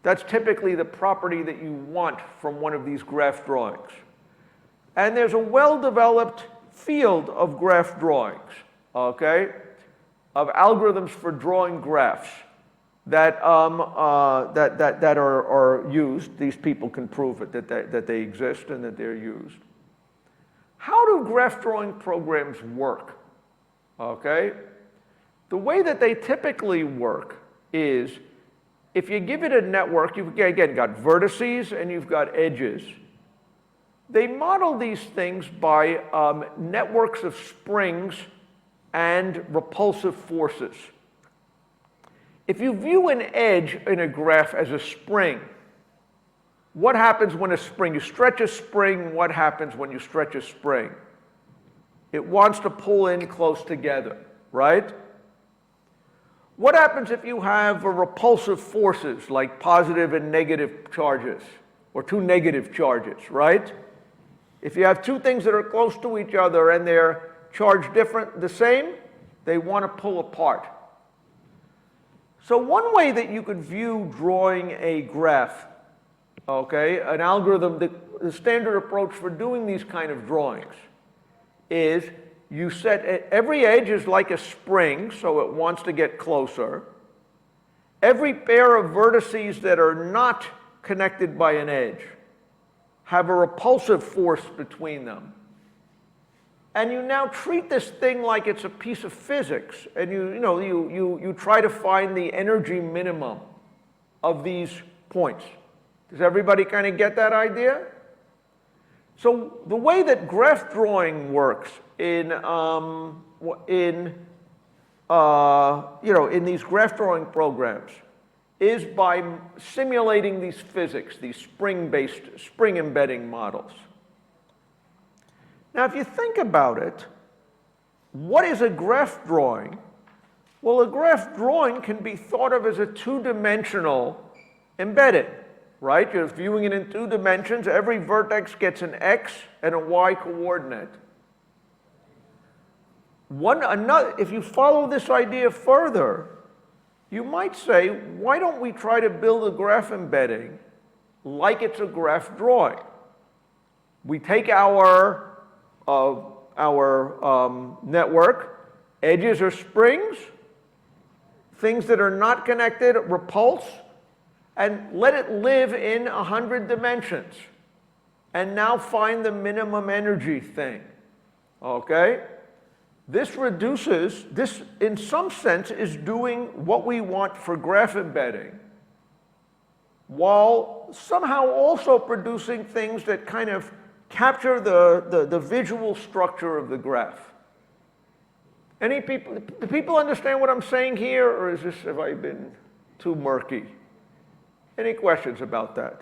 That's typically the property that you want from one of these graph drawings. And there's a well-developed field of graph drawings, okay, of algorithms for drawing graphs that are used. These people can prove it, that they exist and that they're used. How do graph drawing programs work? Okay? The way that they typically work is if you give it a network, you've again got vertices and you've got edges. They model these things by networks of springs and repulsive forces. If you view an edge in a graph as a spring, what happens when you stretch a spring, what happens when you stretch a spring? It wants to pull in close together, right? What happens if you have repulsive forces like positive and negative charges, or 2 negative charges, right? If you have 2 things that are close to each other and they're charged the same, they want to pull apart. So one way that you could view drawing a graph, okay, an algorithm, the standard approach for doing these kind of drawings is you set every edge is like a spring, so it wants to get closer. Every pair of vertices that are not connected by an edge have a repulsive force between them. And you now treat this thing like it's a piece of physics, and you try to find the energy minimum of these points. Does everybody kind of get that idea? So the way that graph drawing works in these graph drawing programs is by simulating these physics, these spring embedding models. Now, if you think about it, what is a graph drawing? Well, a graph drawing can be thought of as a 2-dimensional embedding, right? You're viewing it in 2 dimensions. Every vertex gets an x and a y coordinate. If you follow this idea further, you might say, why don't we try to build a graph embedding like it's a graph drawing? We take our network, edges are springs, things that are not connected repulse, and let it live in 100 dimensions. And now find the minimum energy thing, okay? This in some sense, is doing what we want for graph embedding, while somehow also producing things that kind of capture the visual structure of the graph. Any people, do people understand what I'm saying here, or is this, have I been too murky? Any questions about that?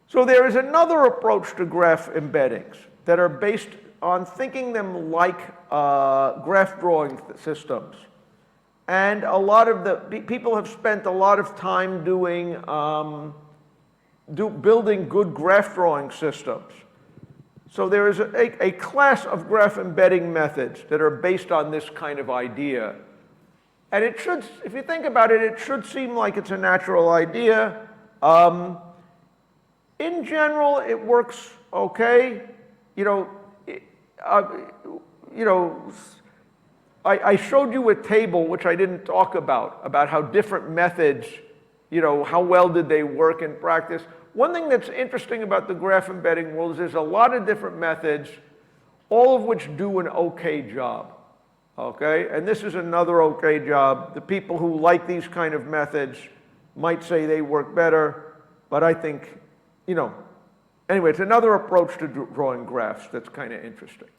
So there is another approach to graph embeddings that are based on thinking them like graph drawing systems. And a lot of the people have spent a lot of time doing, building good graph drawing systems. So there is a class of graph embedding methods that are based on this kind of idea. And it should, if you think about it, it should seem like it's a natural idea. In general, it works okay. I showed you a table, which I didn't talk about how different methods, how well did they work in practice. One thing that's interesting about the graph embedding world is there's a lot of different methods, all of which do an okay job, okay? And this is another okay job. The people who like these kind of methods might say they work better, but I think, anyway, it's another approach to drawing graphs that's kind of interesting.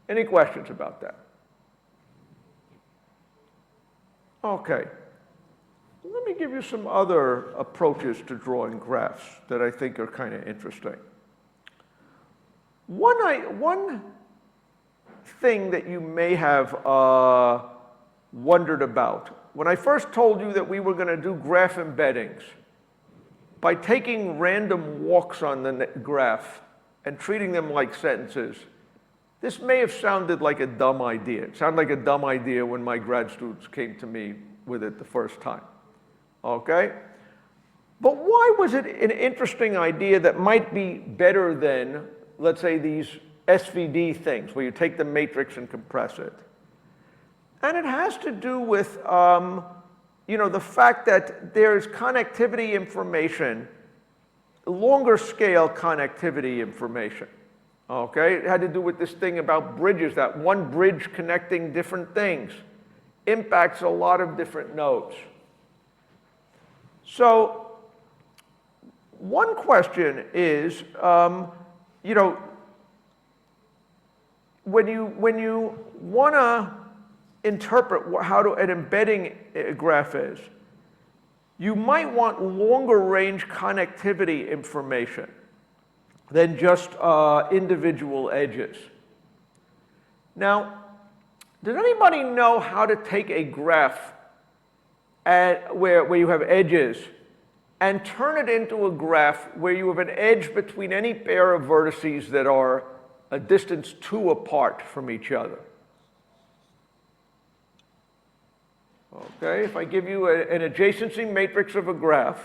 Any questions about that? Okay. Let me give you some other approaches to drawing graphs that I think are kind of interesting. One thing that you may have wondered about, when I first told you that we were going to do graph embeddings, by taking random walks on the graph and treating them like sentences, this may have sounded like a dumb idea. It sounded like a dumb idea when my grad students came to me with it the first time. Okay? But why was it an interesting idea that might be better than, let's say, these SVD things, where you take the matrix and compress it? And it has to do with, the fact that there's connectivity information, longer scale connectivity information. Okay? It had to do with this thing about bridges, that one bridge connecting different things impacts a lot of different nodes. So one question is, when you want to interpret how an embedding graph is, you might want longer range connectivity information than just individual edges. Now, does anybody know how to take a graph where you have edges and turn it into a graph where you have an edge between any pair of vertices that are a distance 2 apart from each other? Okay, if I give you an adjacency matrix of a graph,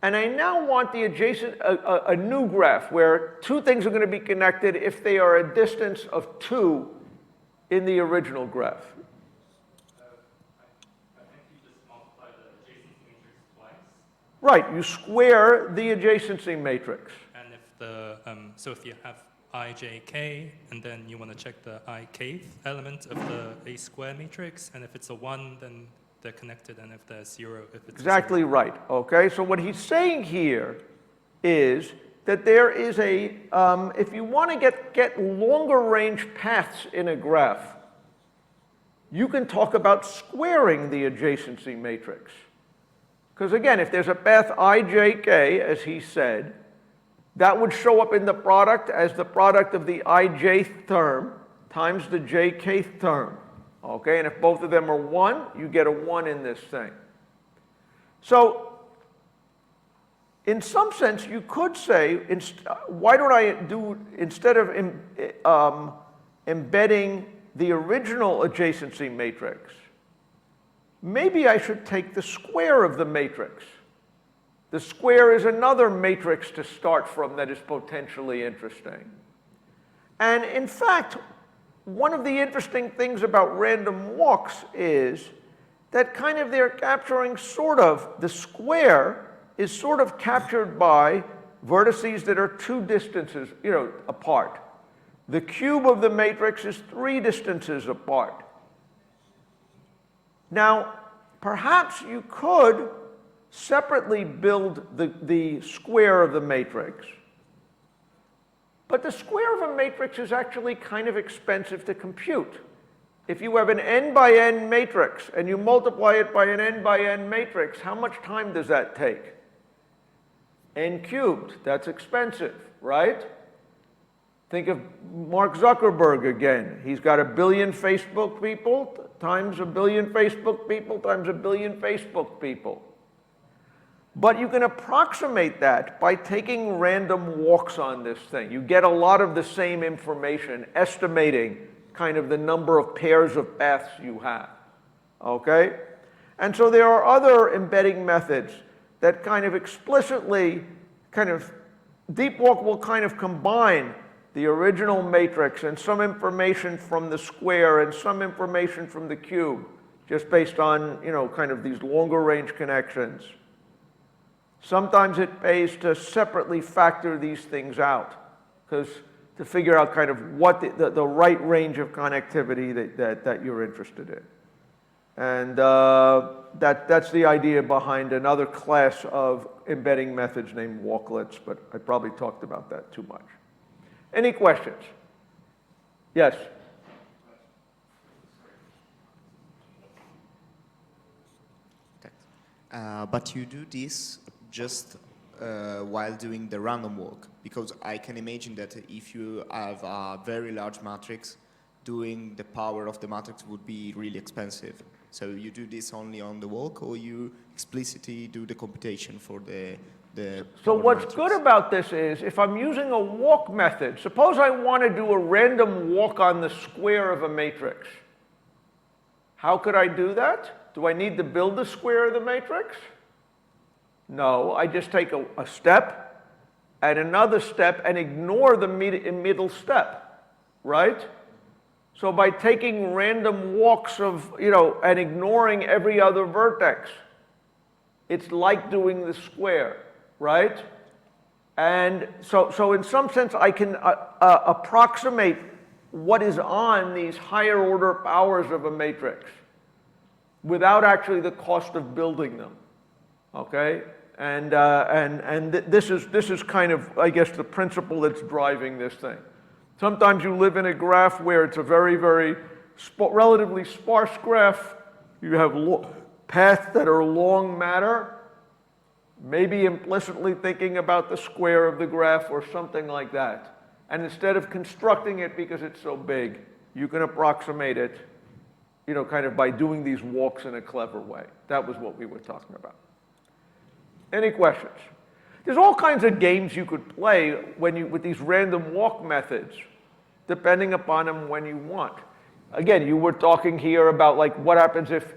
and I now want the a new graph where two things are going to be connected if they are a distance of 2 in the original graph. Right, you square the adjacency matrix. And if so if you have ijk, and then you want to check the ikth element of the a square matrix, and if it's a 1, then they're connected, and if they're 0, if it's exactly right. Okay, so what he's saying here is that there is if you want to get longer range paths in a graph, you can talk about squaring the adjacency matrix. Because again, if there's a path ijk, as he said, that would show up in the product as the product of the ijth term times the jkth term. Okay, and if both of them are 1, you get a 1 in this thing. So, in some sense, you could say, why don't I do, instead of embedding the original adjacency matrix, maybe I should take the square of the matrix. The square is another matrix to start from that is potentially interesting. And in fact, one of the interesting things about random walks is that kind of they're capturing the square is sort of captured by vertices that are 2 distances, apart. The cube of the matrix is 3 distances apart. Now, perhaps you could separately build the square of the matrix. But the square of a matrix is actually kind of expensive to compute. If you have an n by n matrix and you multiply it by an n by n matrix, how much time does that take? N cubed. That's expensive, right? Think of Mark Zuckerberg again. He's got 1 billion Facebook people times 1 billion Facebook people times 1 billion Facebook people. But you can approximate that by taking random walks on this thing. You get a lot of the same information, estimating kind of the number of pairs of paths you have, okay? And so there are other embedding methods that kind of explicitly deep walk will kind of combine the original matrix and some information from the square and some information from the cube, just based on, kind of these longer range connections. Sometimes it pays to separately factor these things out, because to figure out kind of what the right range of connectivity that you're interested in. And that's the idea behind another class of embedding methods named walklets, but I probably talked about that too much. Any questions? Yes? But you do this just while doing the random walk, because I can imagine that if you have a very large matrix, doing the power of the matrix would be really expensive. So you do this only on the walk, or you explicitly do the computation for the So power what's matrix? good about this is, if I'm using a walk method, suppose I want to do a random walk on the square of a matrix. How could I do that? Do I need to build the square of the matrix? No, I just take a step and another step and ignore the middle step, right? So by taking random walks of, and ignoring every other vertex, it's like doing the square, right? And so in some sense, I can approximate what is on these higher order powers of a matrix without actually the cost of building them, okay? And this is kind of, I guess, the principle that's driving this thing. Sometimes you live in a graph where it's a very, very relatively sparse graph. You have paths that are long matter, maybe implicitly thinking about the square of the graph or something like that. And instead of constructing it because it's so big, you can approximate it, kind of by doing these walks in a clever way. That was what we were talking about. Any questions? There's all kinds of games you could play with these random walk methods, depending upon them when you want. Again, you were talking here about like what happens if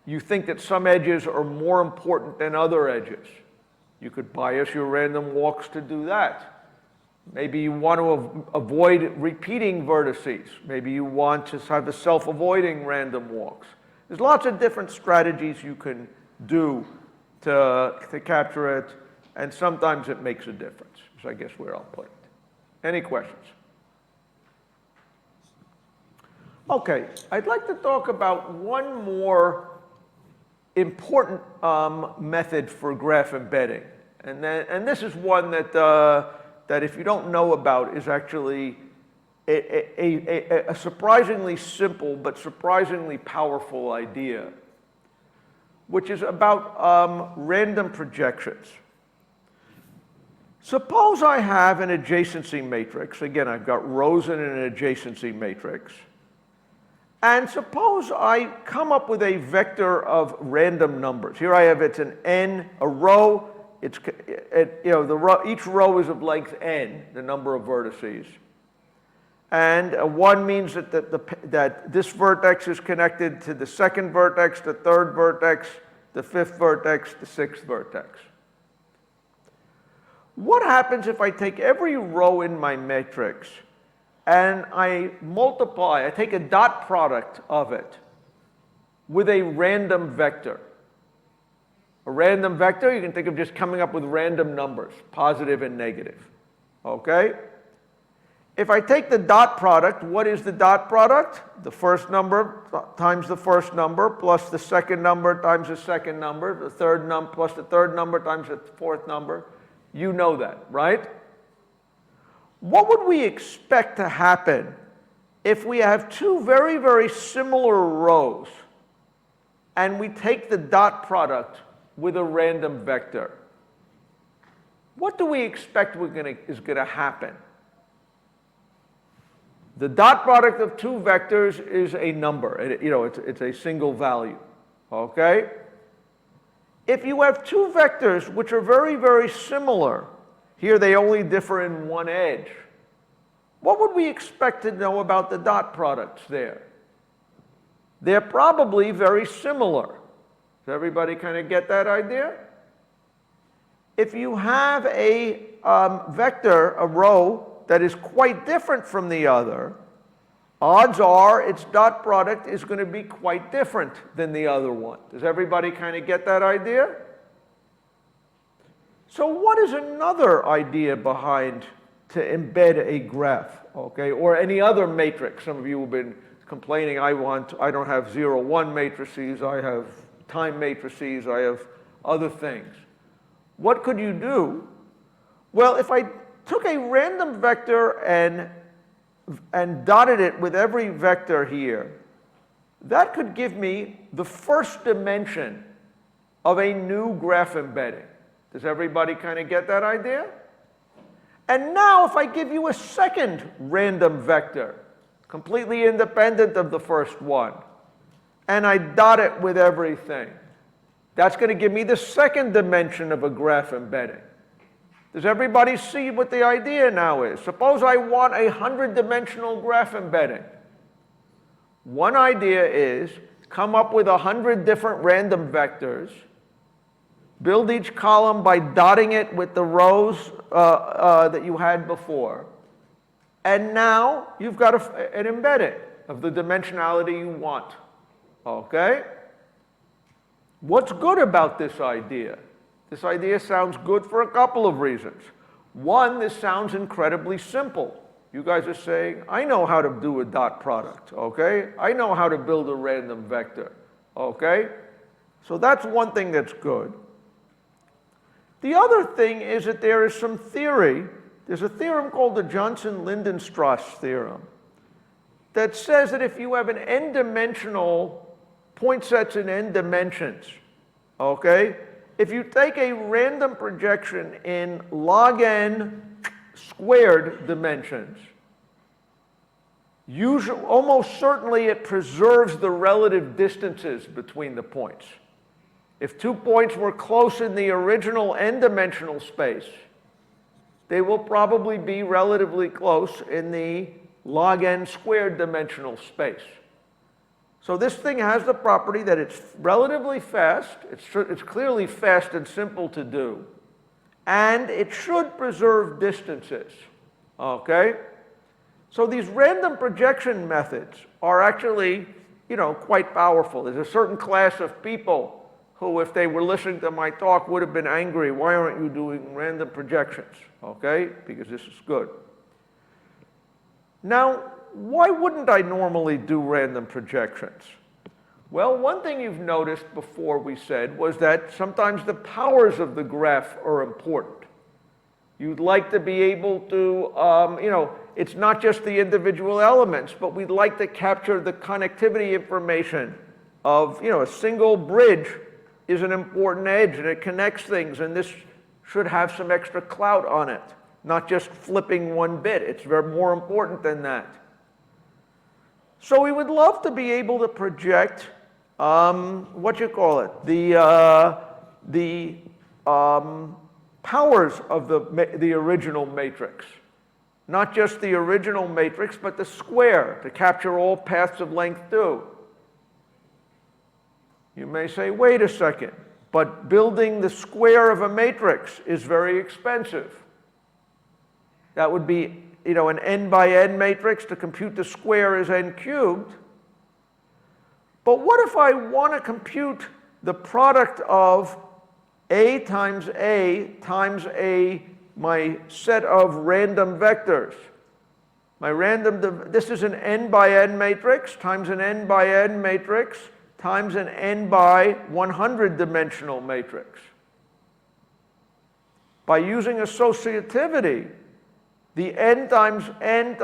you think that some edges are more important than other edges. You could bias your random walks to do that. Maybe you want to avoid repeating vertices. Maybe you want to have the self-avoiding random walks. There's lots of different strategies you can do to capture it, and sometimes it makes a difference, is I guess where I'll put it. Any questions? Okay, I'd like to talk about one more important method for graph embedding. And this is one that if you don't know about is actually a surprisingly simple but surprisingly powerful idea, which is about random projections. Suppose I have an adjacency matrix. Again, I've got rows in an adjacency matrix. And suppose I come up with a vector of random numbers. Here I have, it's an n, a row. Each row is of length n, the number of vertices. And 1 means that this vertex is connected to the second vertex, the third vertex, the fifth vertex, the sixth vertex. What happens if I take every row in my matrix and I take a dot product of it with a random vector? A random vector, you can think of just coming up with random numbers, positive and negative, okay? If I take the dot product, what is the dot product? The first number times the first number plus the second number times the second number, the third number plus the third number times the fourth number. You know that, right? What would we expect to happen if we have two very, very similar rows and we take the dot product with a random vector, what do we expect is going to happen? The dot product of two vectors is a number. It's a single value. Okay? If you have two vectors which are very, very similar, here they only differ in one edge, what would we expect to know about the dot products there? They're probably very similar. Does everybody kind of get that idea? If you have a vector, a row, that is quite different from the other, odds are its dot product is going to be quite different than the other one. Does everybody kind of get that idea? So what is another idea behind to embed a graph, okay, or any other matrix? Some of you have been complaining, I don't have 0, 1 matrices, I have time matrices, I have other things. What could you do? Well, if I took a random vector and dotted it with every vector here, that could give me the first dimension of a new graph embedding. Does everybody kind of get that idea? And now if I give you a second random vector, completely independent of the first one, and I dot it with everything, that's going to give me the second dimension of a graph embedding. Does everybody see what the idea now is? Suppose I want a 100-dimensional graph embedding. One idea is come up with 100 different random vectors, build each column by dotting it with the rows that you had before, and now you've got an embedding of the dimensionality you want. Okay? What's good about this idea? This idea sounds good for a couple of reasons. One, this sounds incredibly simple. You guys are saying, I know how to do a dot product, okay? I know how to build a random vector, okay? So that's one thing that's good. The other thing is that there is some theory. There's a theorem called the Johnson-Lindenstrass theorem that says that if you have an n-dimensional point sets in n dimensions, okay? If you take a random projection in log n squared dimensions, almost certainly it preserves the relative distances between the points. If two points were close in the original n-dimensional space, they will probably be relatively close in the log n squared dimensional space. So this thing has the property that it's relatively fast, it's clearly fast and simple to do, and it should preserve distances, okay? So these random projection methods are actually, quite powerful. There's a certain class of people who, if they were listening to my talk, would have been angry. Why aren't you doing random projections, okay? Because this is good. Now, why wouldn't I normally do random projections? Well, one thing you've noticed before we said was that sometimes the powers of the graph are important. You'd like to be able to, it's not just the individual elements, but we'd like to capture the connectivity information of, a single bridge is an important edge and it connects things, and this should have some extra clout on it, not just flipping one bit. It's more important than that. So we would love to be able to project, the powers of the original matrix. Not just the original matrix, but the square, to capture all paths of length 2. You may say, wait a second, but building the square of a matrix is very expensive. That would be an n by n matrix. To compute the square is n cubed. But what if I want to compute the product of a times my set of random vectors? This is an n by n matrix times an n by n matrix times an n by 100 dimensional matrix. By using associativity, the n times n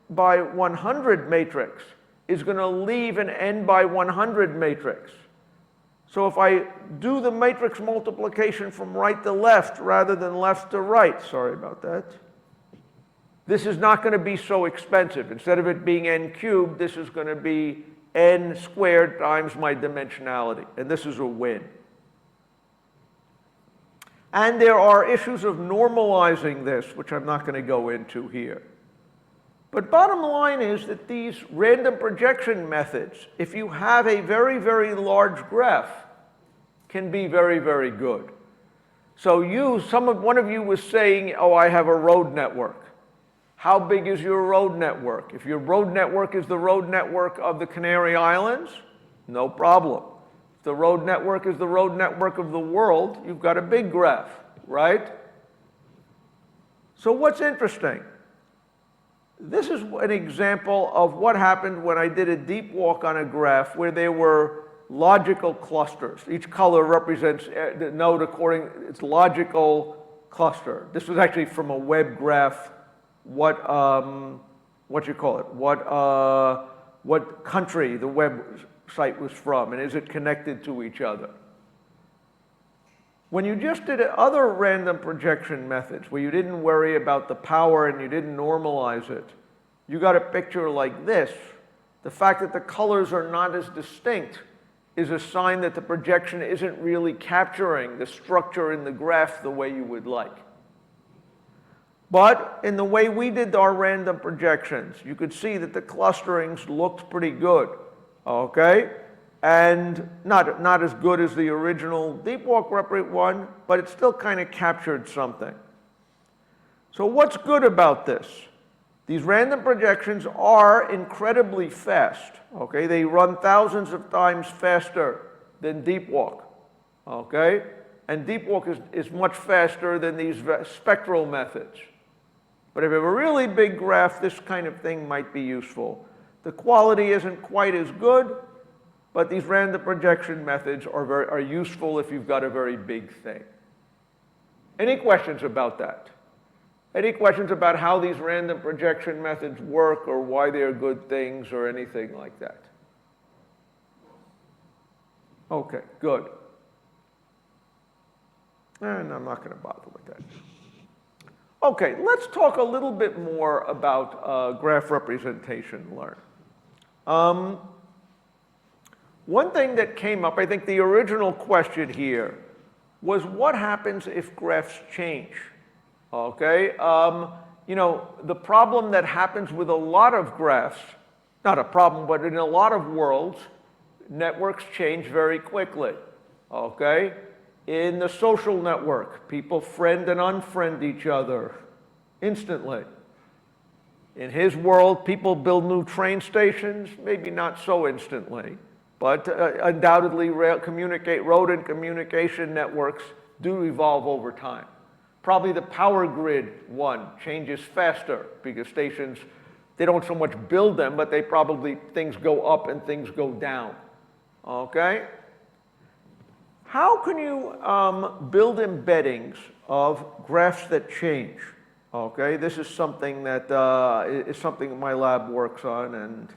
by 100 matrix is going to leave an n by 100 matrix. So if I do the matrix multiplication from right to left rather than left to right, sorry about that, this is not going to be so expensive. Instead of it being n cubed, this is going to be n squared times my dimensionality, and this is a win. And there are issues of normalizing this, which I'm not going to go into here. But bottom line is that these random projection methods, if you have a very, very large graph, can be very, very good. So one of you was saying, oh, I have a road network. How big is your road network? If your road network is the road network of the Canary Islands, no problem. If the road network is the road network of the world, you've got a big graph, right? So what's interesting? This is an example of what happened when I did a deep walk on a graph where there were logical clusters. Each color represents the node according to its logical cluster. This was actually from a web graph. What you call it? What country the website was from, and is it connected to each other? When you just did other random projection methods where you didn't worry about the power and you didn't normalize it, you got a picture like this. The fact that the colors are not as distinct is a sign that the projection isn't really capturing the structure in the graph the way you would like. But in the way we did our random projections, you could see that the clusterings looked pretty good, okay? And not as good as the original deep walk one, but it still kind of captured something. So what's good about this? These random projections are incredibly fast, okay? They run thousands of times faster than deep walk, okay? And deep walk is much faster than these spectral methods. But if you have a really big graph, this kind of thing might be useful. The quality isn't quite as good, but these random projection methods are useful if you've got a very big thing. Any questions about that? Any questions about how these random projection methods work or why they're good things or anything like that? Okay, good. And I'm not going to bother with that. Okay, let's talk a little bit more about graph representation learn. One thing that came up, I think the original question here, was what happens if graphs change? Okay, you know, the problem that happens with a lot of graphs, not a problem, but in a lot of worlds, networks change very quickly, okay? In the social network, people friend and unfriend each other instantly. In his world, people build new train stations, maybe not so instantly, but undoubtedly road and communication networks do evolve over time. Probably the power grid one changes faster because stations, they don't so much build them, but things go up and things go down, okay? How can you build embeddings of graphs that change? Okay, this is something that is something my lab works on, and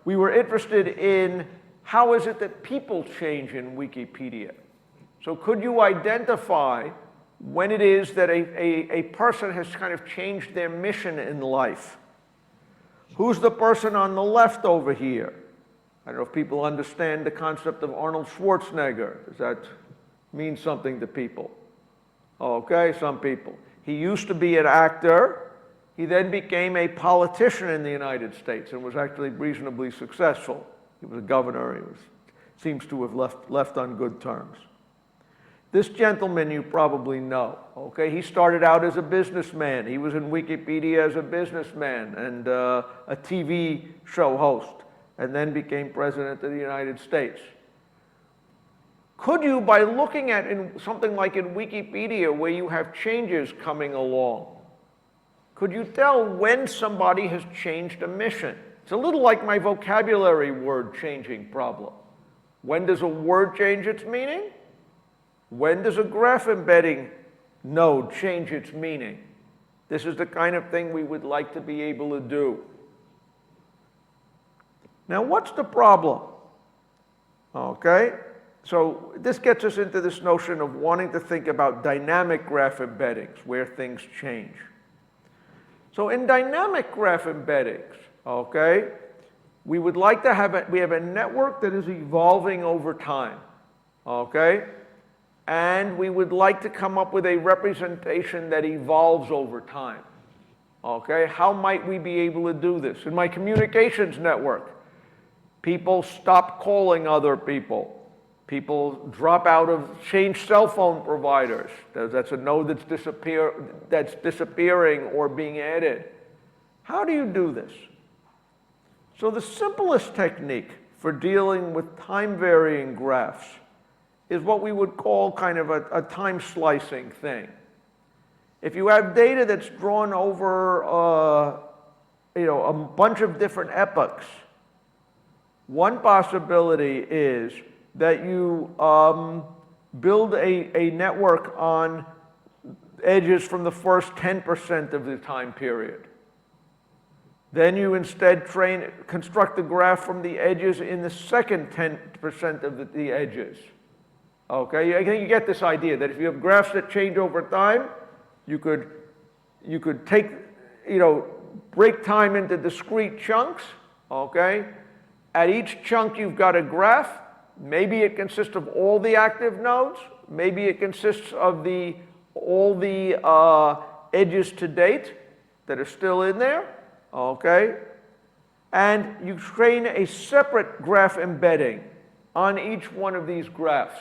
we were interested in how is it that people change in Wikipedia. So could you identify when it is that a person has kind of changed their mission in life? Who's the person on the left over here? I don't know if people understand the concept of Arnold Schwarzenegger. Does that mean something to people? Okay, some people. He used to be an actor. He then became a politician in the United States and was actually reasonably successful. He was a governor. He seems to have left on good terms. This gentleman you probably know. Okay, he started out as a businessman. He was in Wikipedia as a businessman and a TV show host, and then became president of the United States. Could you, by looking at something like in Wikipedia where you have changes coming along, could you tell when somebody has changed a mission? It's a little like my vocabulary word changing problem. When does a word change its meaning? When does a graph embedding node change its meaning? This is the kind of thing we would like to be able to do. Now, what's the problem? Okay, so this gets us into this notion of wanting to think about dynamic graph embeddings, where things change. So in dynamic graph embeddings, okay, we would like to have we have a network that is evolving over time, okay? And we would like to come up with a representation that evolves over time, okay? How might we be able to do this? In my communications network, people stop calling other people. People drop out of, change cell phone providers. That's a node that's disappearing or being added. How do you do this? So the simplest technique for dealing with time-varying graphs is what we would call kind of a time slicing thing. If you have data that's drawn over a bunch of different epochs, one possibility is that you build a network on edges from the first 10% of the time period. Then you instead construct the graph from the edges in the second 10% of the edges. Okay, I think you get this idea that if you have graphs that change over time, you could take, break time into discrete chunks, okay? At each chunk you've got a graph. Maybe it consists of all the active nodes. Maybe it consists of all the edges to date that are still in there, okay? And you train a separate graph embedding on each one of these graphs.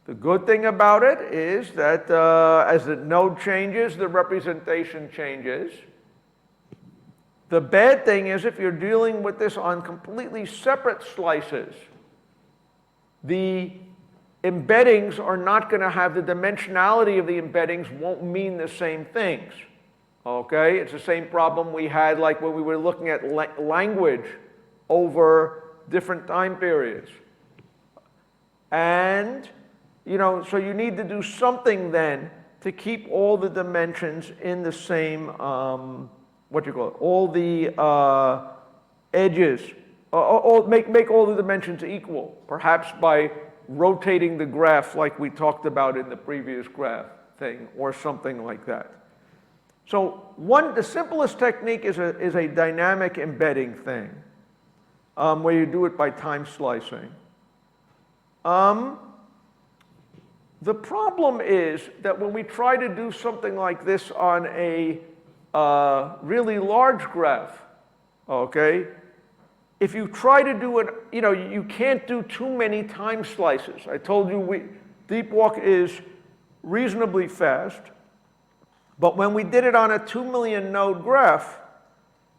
The good thing about it is that as the node changes, the representation changes. The bad thing is if you're dealing with this on completely separate slices, the embeddings are not going to have the dimensionality of the embeddings won't mean the same things. Okay? It's the same problem we had like when we were looking at language over different time periods. And, so you need to do something then to keep all the dimensions in the same all the edges, make all the dimensions equal, perhaps by rotating the graph like we talked about in the previous graph thing, or something like that. So the simplest technique is a dynamic embedding thing, where you do it by time slicing. The problem is that when we try to do something like this on a really large graph, okay? If you try to do it, you can't do too many time slices. I told you Deep Walk is reasonably fast, but when we did it on a 2 million node graph,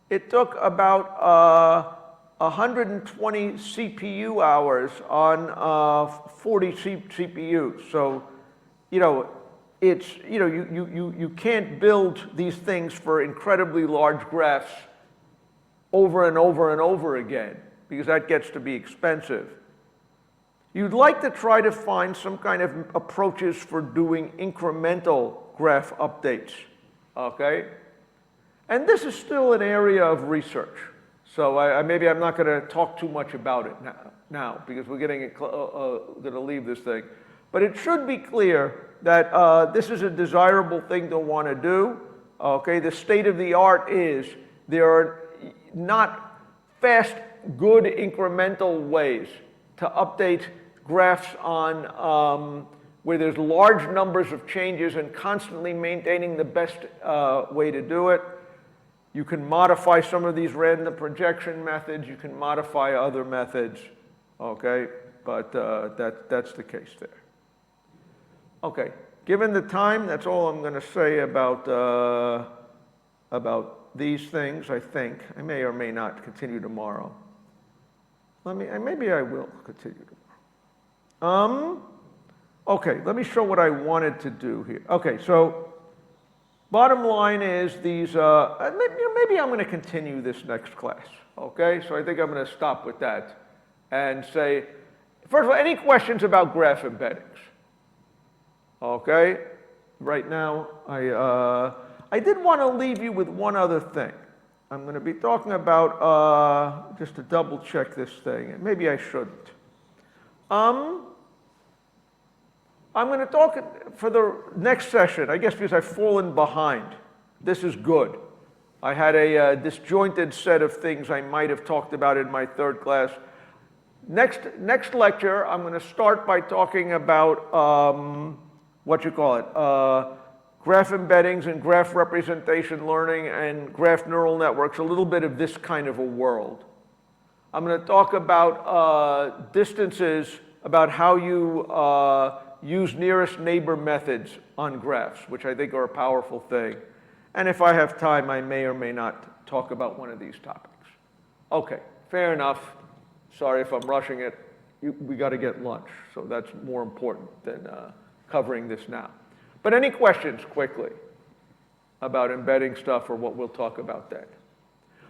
it took about 120 CPU hours on 40 CPUs. So, it's, you can't build these things for incredibly large graphs over and over and over again, because that gets to be expensive. You'd like to try to find some kind of approaches for doing incremental graph updates, okay? And this is still an area of research. So maybe I'm not going to talk too much about it now because we're going to leave this thing. But it should be clear that this is a desirable thing to want to do. Okay, the state of the art is there are not fast, good incremental ways to update graphs on where there's large numbers of changes and constantly maintaining the best way to do it. You can modify some of these random projection methods. You can modify other methods, okay? But that's the case there. Okay, given the time, that's all I'm going to say about these things, I think. I may or may not continue tomorrow. Maybe I will continue tomorrow. Okay, let me show what I wanted to do here. Okay, so bottom line is these, maybe I'm going to continue this next class, okay? So I think I'm going to stop with that and say, first of all, any questions about graph embeddings? Okay, right now. I did want to leave you with one other thing. I'm going to be talking about, just to double check this thing, and maybe I shouldn't. I'm going to talk for the next session, I guess because I've fallen behind. This is good. I had a disjointed set of things I might have talked about in my third class. Next lecture, I'm going to start by talking about, graph embeddings and graph representation learning and graph neural networks, a little bit of this kind of a world. I'm going to talk about distances, about how you use nearest neighbor methods on graphs, which I think are a powerful thing. And if I have time, I may or may not talk about one of these topics. Okay, fair enough. Sorry if I'm rushing it. We got to get lunch, so that's more important than covering this now. But any questions quickly about embedding stuff or what we'll talk about then?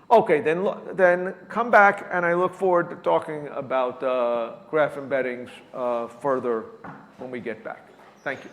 Okay, then come back, and I look forward to talking about graph embeddings further when we get back. Thank you.